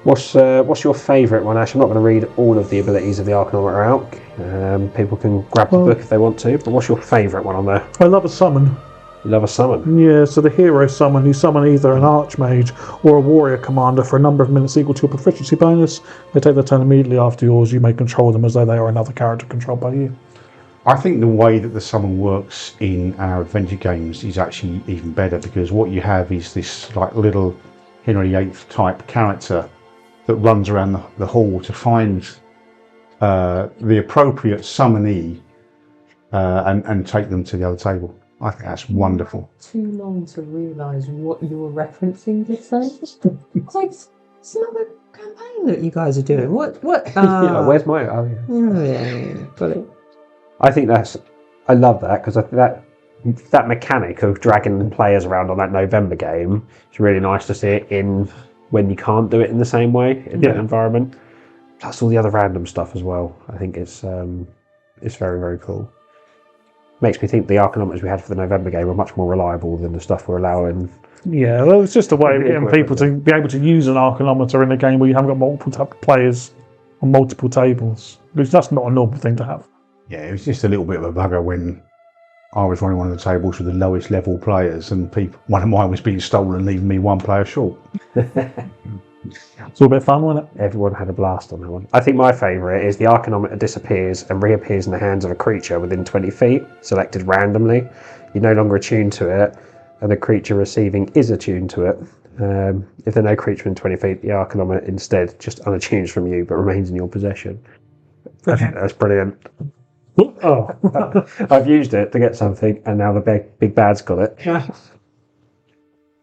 What's your favourite one, Ash? I'm not going to read all of the abilities of the Archinometer out. People can grab the book if they want to, but what's your favourite one on there? I love a summon. You love a summon? Yeah, so the hero summon, you summon either an archmage or a warrior commander for a number of minutes equal to a proficiency bonus. They take their turn immediately after yours. You may control them as though they are another character controlled by you. I think the way that the summon works in our adventure games is actually even better, because what you have is this like little Henry VIII type character that runs around the hall to find the appropriate summonee and take them to the other table. I think that's wonderful. Too long to realise what you were referencing this time. It's like it's another campaign that you guys are doing. What? Yeah, where's my? Oh yeah. Yeah, got it. I think I love that, because that mechanic of dragging players around on that November game is really nice to see it in when you can't do it in the same way in that environment. Plus all the other random stuff as well. I think it's very, very cool. Makes me think the Archinometers we had for the November game are much more reliable than the stuff we're allowing. Yeah, well, it's just a way of getting people to be able to use an Archinometer in a game where you haven't got multiple players on multiple tables, because that's not a normal thing to have. Yeah, it was just a little bit of a bugger when I was running one of the tables with the lowest level players, and one of mine was being stolen, leaving me one player short. It's all a bit fun, wasn't it? Everyone had a blast on that one. I think my favourite is the Archinometer disappears and reappears in the hands of a creature within 20 feet, selected randomly. You're no longer attuned to it, and the creature receiving is attuned to it. If there's no creature in 20 feet, the Archinometer instead just unattunes from you, but remains in your possession. I think that's brilliant. Oh, I've used it to get something, and now the big bad's got it.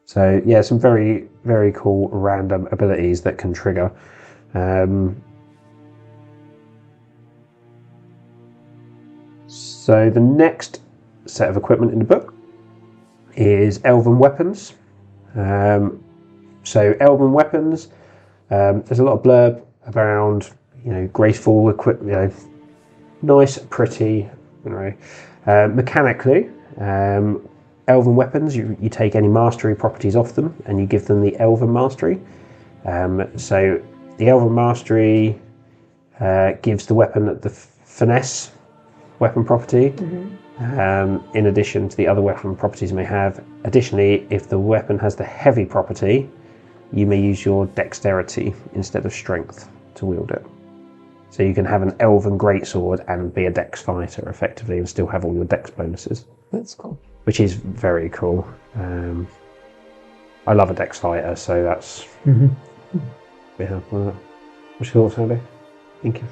So yeah, some very, very cool random abilities that can trigger. So the next set of equipment in the book is Elven Weapons. So Elven Weapons, there's a lot of blurb around, graceful equipment, nice, pretty, mechanically. Elven weapons, you take any mastery properties off them and you give them the Elven Mastery. So the Elven Mastery gives the weapon the finesse weapon property, in addition to the other weapon properties you may have. Additionally, if the weapon has the heavy property, you may use your dexterity instead of strength to wield it. So you can have an Elven greatsword and be a dex fighter effectively and still have all your dex bonuses. That's cool. Which is very cool. I love a dex fighter, so that's... Yeah, what's your thoughts, Andy? Thinking?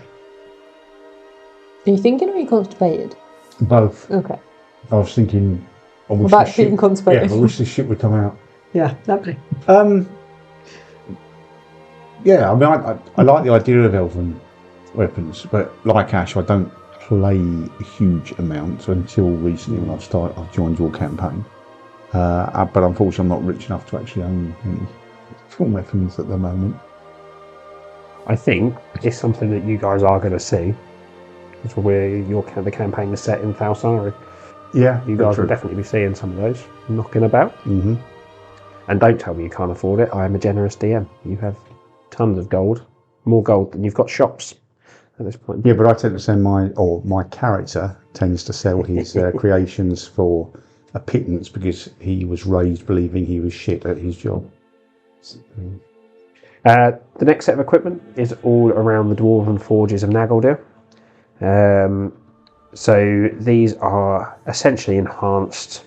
Are you thinking or are you constipated? Both. Okay. I was thinking... About being constipated. Yeah, I wish this shit would come out. Yeah, lovely. Yeah, I mean, I like the idea of Elven weapons, but like Ash, I don't play a huge amount until recently when I've joined your campaign. But unfortunately, I'm not rich enough to actually own any full weapons at the moment. I think it's something that you guys are going to see. That's where the campaign is set in Thalsari. Yeah, you guys will definitely be seeing some of those knocking about. Mm-hmm. And don't tell me you can't afford it. I am a generous DM. You have tons of gold, more gold than you've got shops at this point. Yeah, but I tend to send my character tends to sell his creations for a pittance because he was raised believing he was shit at his job. The next set of equipment is all around the Dwarven Forges of Nagaldir. So these are essentially enhanced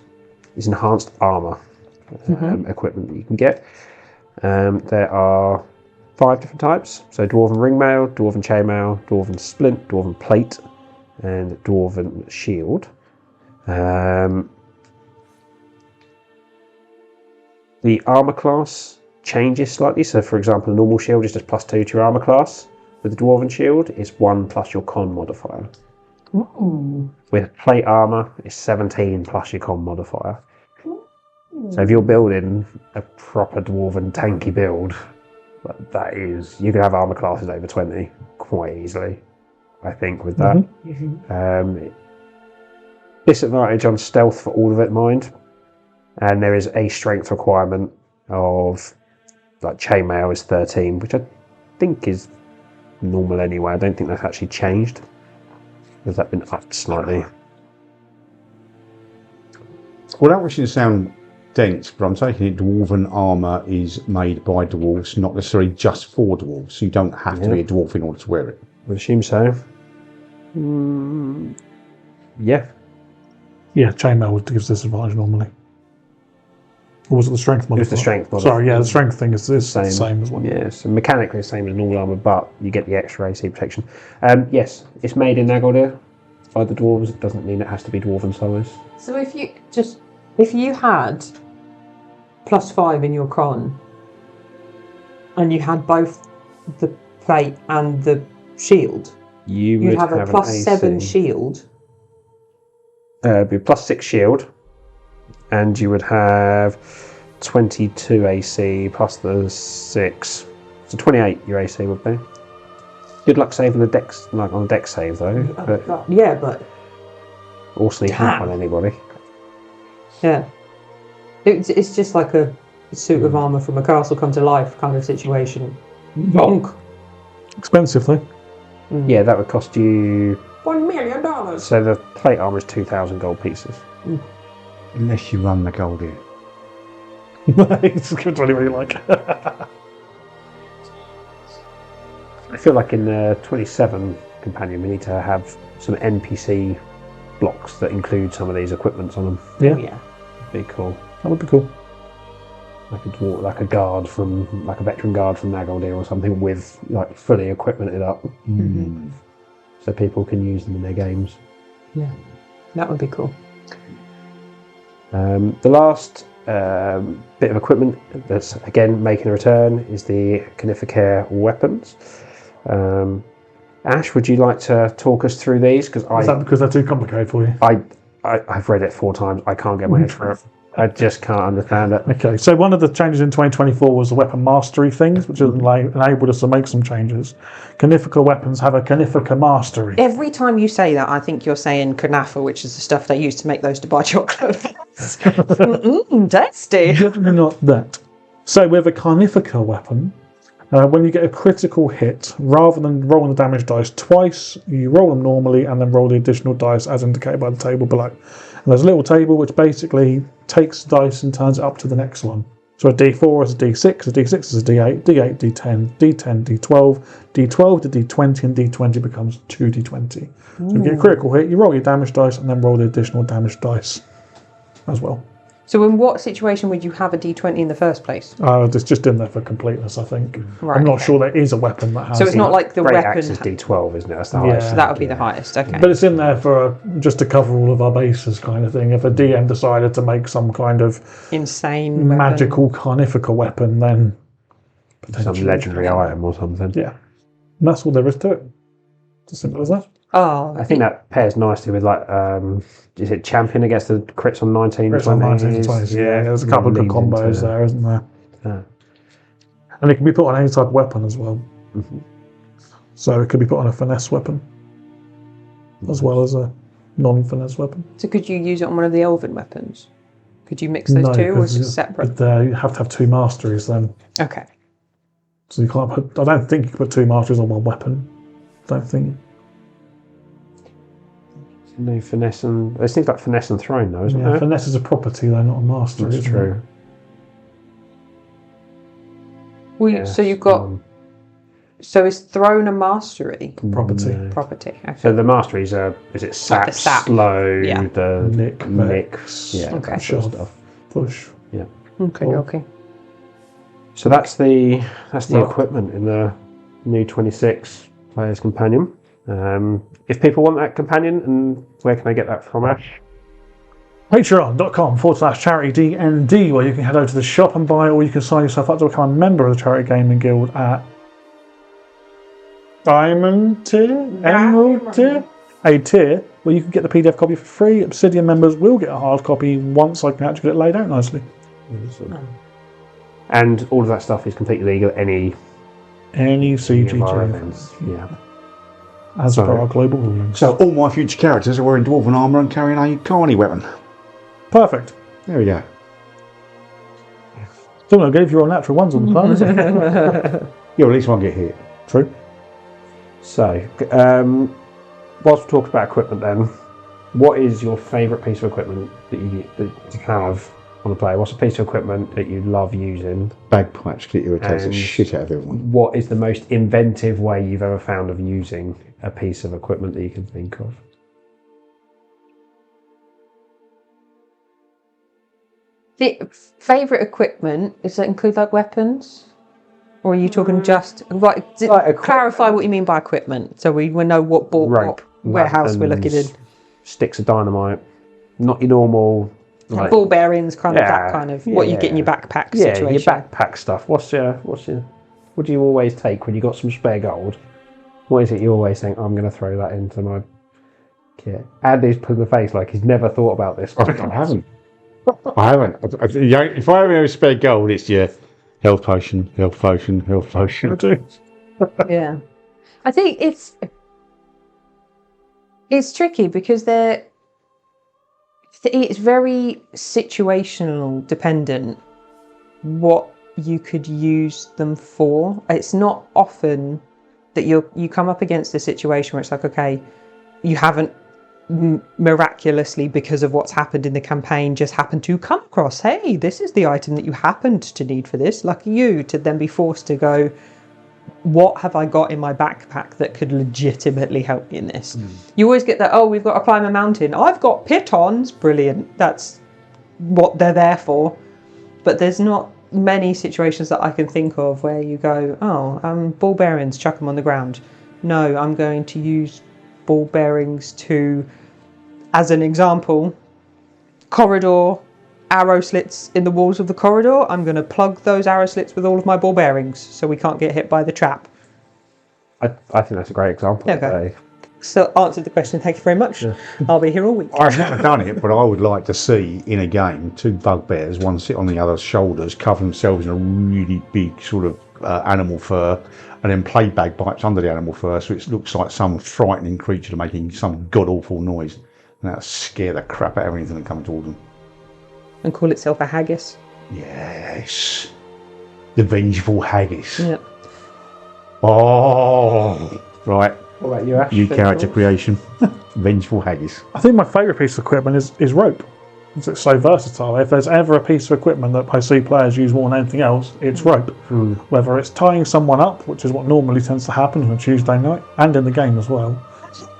armour equipment that you can get. There are 5 different types. So Dwarven Ringmail, Dwarven Chainmail, Dwarven Splint, Dwarven Plate, and Dwarven Shield. The armour class changes slightly. So for example, a normal shield is just +2 to your armour class. With the Dwarven Shield, it's 1 plus your con modifier. Ooh. With plate armour, it's 17 plus your con modifier. So if you're building a proper Dwarven tanky build, that is, you can have armour classes over 20 quite easily, I think, with that. Disadvantage on stealth for all of it, mind. And there is a strength requirement of, like, chainmail is 13, which I think is normal anyway. I don't think that's actually changed. Has that been upped slightly? Well, that shouldn't sound dense, but I'm taking it Dwarven armour is made by dwarves, not necessarily just for dwarves. So you don't have to be a dwarf in order to wear it. I would assume so. Yeah. Yeah, chainmail gives disadvantage normally. Or was it the strength modifier? It was the strength modifier. Sorry, yeah, the strength thing is the same as well. Yeah, so mechanically the same as normal armour, but you get the extra AC protection. Yes, it's made in Nagaldir by the dwarves. It doesn't mean it has to be dwarven size. So if you had +5 in your con, and you had both the plate and the shield, you'd have a +7 shield. It'd be a +6 shield, and you would have 22 AC plus the 6, so 28 your AC would be. Good luck saving the dex, like on a dex save though. But or sneak up on anybody. Yeah, it's just like a suit of armour from a castle come to life kind of situation. Bonk. Expensive though. Yeah, that would cost you $1 million. So the plate armor is 2,000 gold pieces. Unless you run the gold in. It's good to anybody like. I feel like in the 27 companion, we need to have some NPC blocks that include some of these equipments on them. Yeah, Yeah. Be cool. that would be cool. Like a guard from, like a veteran guard from Nagoldir or something with like fully equipmented up, so people can use them in their games. Yeah. That would be cool. The last bit of equipment that's again making a return is the Conificare weapons. Ash, would you like to talk us through these? Is that because they're too complicated for you? I've read it 4 times. I can't get my head through it. I just can't understand it. Okay, so one of the changes in 2024 was the weapon mastery things, which enabled us to make some changes. Conifical weapons have a Conifica mastery. Every time you say that, I think you're saying kanafa, which is the stuff they use to make those Dubai chocolate. Tasty. Definitely not that. So with a Carnifica weapon, when you get a critical hit, rather than rolling the damage dice twice, you roll them normally and then roll the additional dice as indicated by the table below. And there's a little table which basically takes the dice and turns it up to the next one. So a D4 is a D6, a D6 is a D8, D8, D10, D10, D12, D12 to D20, and D20 becomes 2D20. So if you get a critical hit, you roll your damage dice and then roll the additional damage dice as well. So in what situation would you have a D20 in the first place? It's just in there for completeness, I think. Right, I'm not okay. sure there is a weapon that has So it's not like the Great weapon. Axe is D12, isn't it? That's the Yeah. highest. So that would be the highest. Okay. But it's in there for just to cover all of our bases kind of thing. If a DM decided to make some kind of Insane weapon. magical carnifical weapon, then Some potentially. legendary item or something. Yeah. And that's all there is to it. It's as simple as that. Oh, I think that pairs nicely with like, is it champion against the crits on 19? It's on 19 to 20. Yeah, there's a couple of good leans combos into- there, isn't there? Yeah. And it can be put on any type of weapon as well. So it could be put on a finesse weapon as well as a non-finesse weapon. so could you use it on one of the elven weapons? Could you mix those two, or is it separate? You have to have 2 masteries then. Okay. So you can't put. I don't think you can put 2 masteries on one weapon. Don't think. No finesse and there's things like finesse and throne though, isn't Yeah, there? finesse is a property though, not a mastery. That's isn't true. it? Well, Yeah, so you've got. So is throne a mastery Property. no. property? Okay. So the masteries are, is it sap, the sap. slow, Yeah. the Nick, mix, yeah, Okay. that sort of Shove. stuff. Push. Okay. Cool. Okay. So that's the Well- equipment in the new 26 players companion. If people want that companion, and where can they get that from, Ash? Patreon.com/CharityDND, where you can head over to the shop and buy, or you can sign yourself up to become a member of the Charity Gaming Guild at Diamond tier, Emerald tier, a tier where you can get the PDF copy for free. Obsidian members will get a hard copy once I can actually get it laid out nicely. And all of that stuff is completely legal at any Any of our CGG, events. Yeah. as per So- our global rulings. So all my future characters are wearing dwarven armour and carrying a carny weapon. Perfect. There we go. Still no good if you're all natural ones on the plan, is it? Yeah, well, at least one get hit. True. So, whilst we talk about equipment, then, what is your favourite piece of equipment that you have on the play? What's a piece of equipment that you love using? Bagpipes that irritates the And- shit out of everyone. What is the most inventive way you've ever found of using a piece of equipment that you can think of? The favourite equipment, does that include like weapons? Or are you talking just right? Clarify what you mean by equipment, so we will know what Rope, warehouse we're looking in. weapons, sticks of dynamite, not your normal like, Ball bearings, kind of that Yeah, kind of what you get in your yeah. backpack yeah, situation. your backpack stuff. What do you always take when you got some spare gold? What is it you always think? I'm going to throw that into my kit. Andy's put in the face like he's never thought about this. I haven't. I haven't. If I have any spare gold, it's your health potion, health potion, health potion. Yeah, I think it's tricky because it's very situational dependent what you could use them for. It's not often that you come up against a situation where it's like, okay, you haven't miraculously, because of what's happened in the campaign, just happened to come across, hey, this is the item that you happened to need for this, lucky you, to then be forced to go, what have I got in my backpack that could legitimately help me in this? You always get that, oh, we've got to climb a mountain, I've got pitons, brilliant, that's what they're there for. But there's not many situations that I can think of where you go, oh, ball bearings, chuck them on the ground. No, I'm going to use ball bearings to, as an example, corridor, arrow slits in the walls of the corridor. I'm going to plug those arrow slits with all of my ball bearings so we can't get hit by the trap. I think that's a great example. Okay. So answered the question, thank you very much. Yeah. I'll be here all week. I've never done it, but I would like to see in a game 2 bugbears, one sit on the other's shoulders, cover themselves in a really big sort of animal fur, and then play bagpipes under the animal fur so it looks like some frightening creature making some god-awful noise. And that'll scare the crap out of anything that comes towards them. And call itself a haggis. Yes. The vengeful haggis. Yep. Oh, right. What about you, Ash? New character creation. Vengeful haggis. I think my favourite piece of equipment is rope. It's so versatile. If there's ever a piece of equipment that I see players use more than anything else, it's rope. Whether it's tying someone up, which is what normally tends to happen on a Tuesday night, and in the game as well,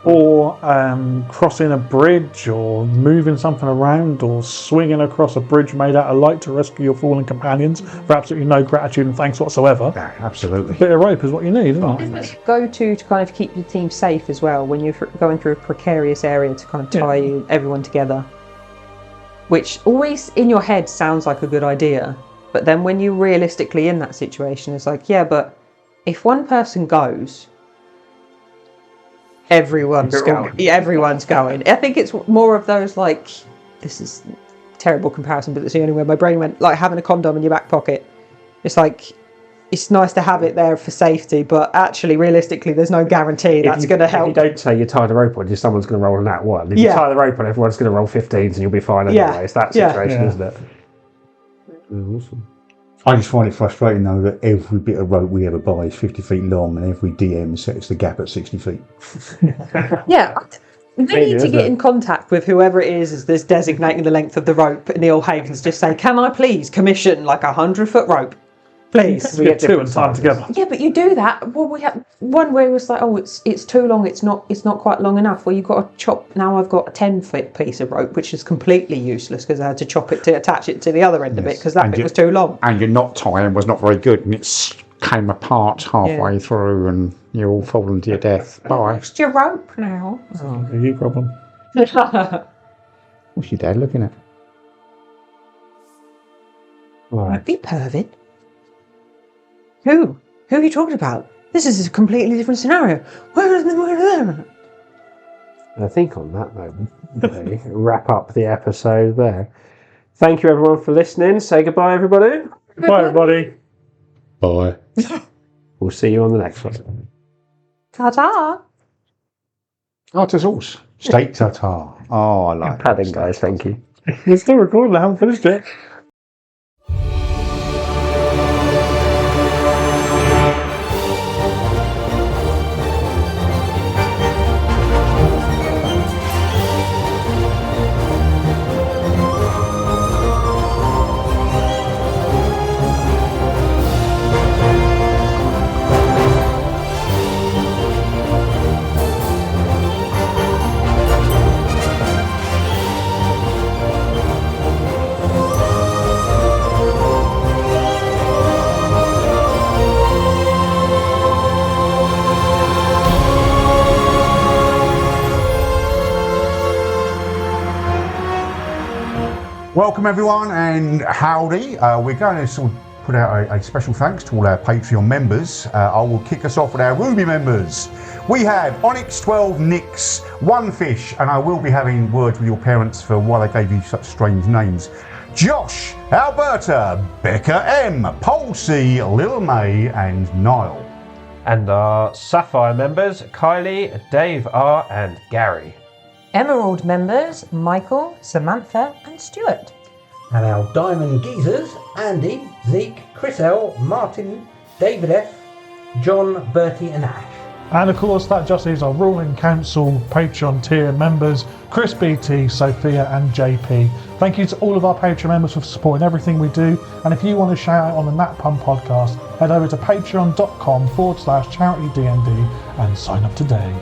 or crossing a bridge, or moving something around, or swinging across a bridge made out of light to rescue your fallen companions for absolutely no gratitude and thanks whatsoever. Yeah, absolutely. A bit of rope is what you need, isn't it? Go to kind of keep your team safe as well when you're going through a precarious area to kind of tie everyone together. Which always in your head sounds like a good idea, but then when you're realistically in that situation, it's like, yeah, but if one person goes, everyone's going. Yeah, everyone's going. I think it's more of those, like, this is a terrible comparison, but it's the only way my brain went, like having a condom in your back pocket. It's like, it's nice to have it there for safety, but actually, realistically, there's no guarantee that's going to help. If you don't say you tie the rope on, just someone's going to roll on that one. If you tie the rope on, everyone's going to roll 15s and you'll be fine anyway. It's that situation, isn't it? Awesome. I just find it frustrating though that every bit of rope we ever buy is 50 feet long and every DM sets the gap at 60 feet. Yeah. They need to get in contact with whoever it is that's designating the length of the rope, and Neil Hagen's just say, can I please commission like 100-foot rope? Please. We get 2 and time together. Yeah, but you do that. Well, we have one where it was like, oh, it's too long. It's not quite long enough. Well, you've got to chop. Now I've got a 10-foot piece of rope, which is completely useless because I had to chop it to attach it to the other end of it because that bit was too long. And your knot tying was not very good, and it came apart halfway through, and you're all falling to your death. Bye. It's your rope now. Oh, you problem. What's your dad looking at? Right. Be pervert. Who? Who are you talking about? This is a completely different scenario. I think on that note, we wrap up the episode there. Thank you everyone for listening. Say goodbye, everybody. Bye, everybody. Bye. We'll see you on the next one. Ta-ta. Oh, it's a sauce. Steak tartare. Oh, I like Padding, guys. Thank you. We're still recording. I haven't finished it. Welcome everyone and howdy. We're going to sort of put out a special thanks to all our Patreon members. I will kick us off with our Ruby members. We have Onyx12 Nix, One Fish, and I will be having words with your parents for why they gave you such strange names. Josh, Alberta, Becca M, Paul C, Lil May and Niall. And our Sapphire members, Kylie, Dave R and Gary. Emerald members, Michael, Samantha and Stuart. And our Diamond Geezers, Andy, Zeke, Chris L, Martin, David F, John, Bertie and Ash. And of course, that just leaves our ruling council Patreon tier members, Chris BT, Sophia and JP. Thank you to all of our Patreon members for supporting everything we do. And if you want to shout out on the Nat Pun podcast, head over to patreon.com/charitydnd and sign up today.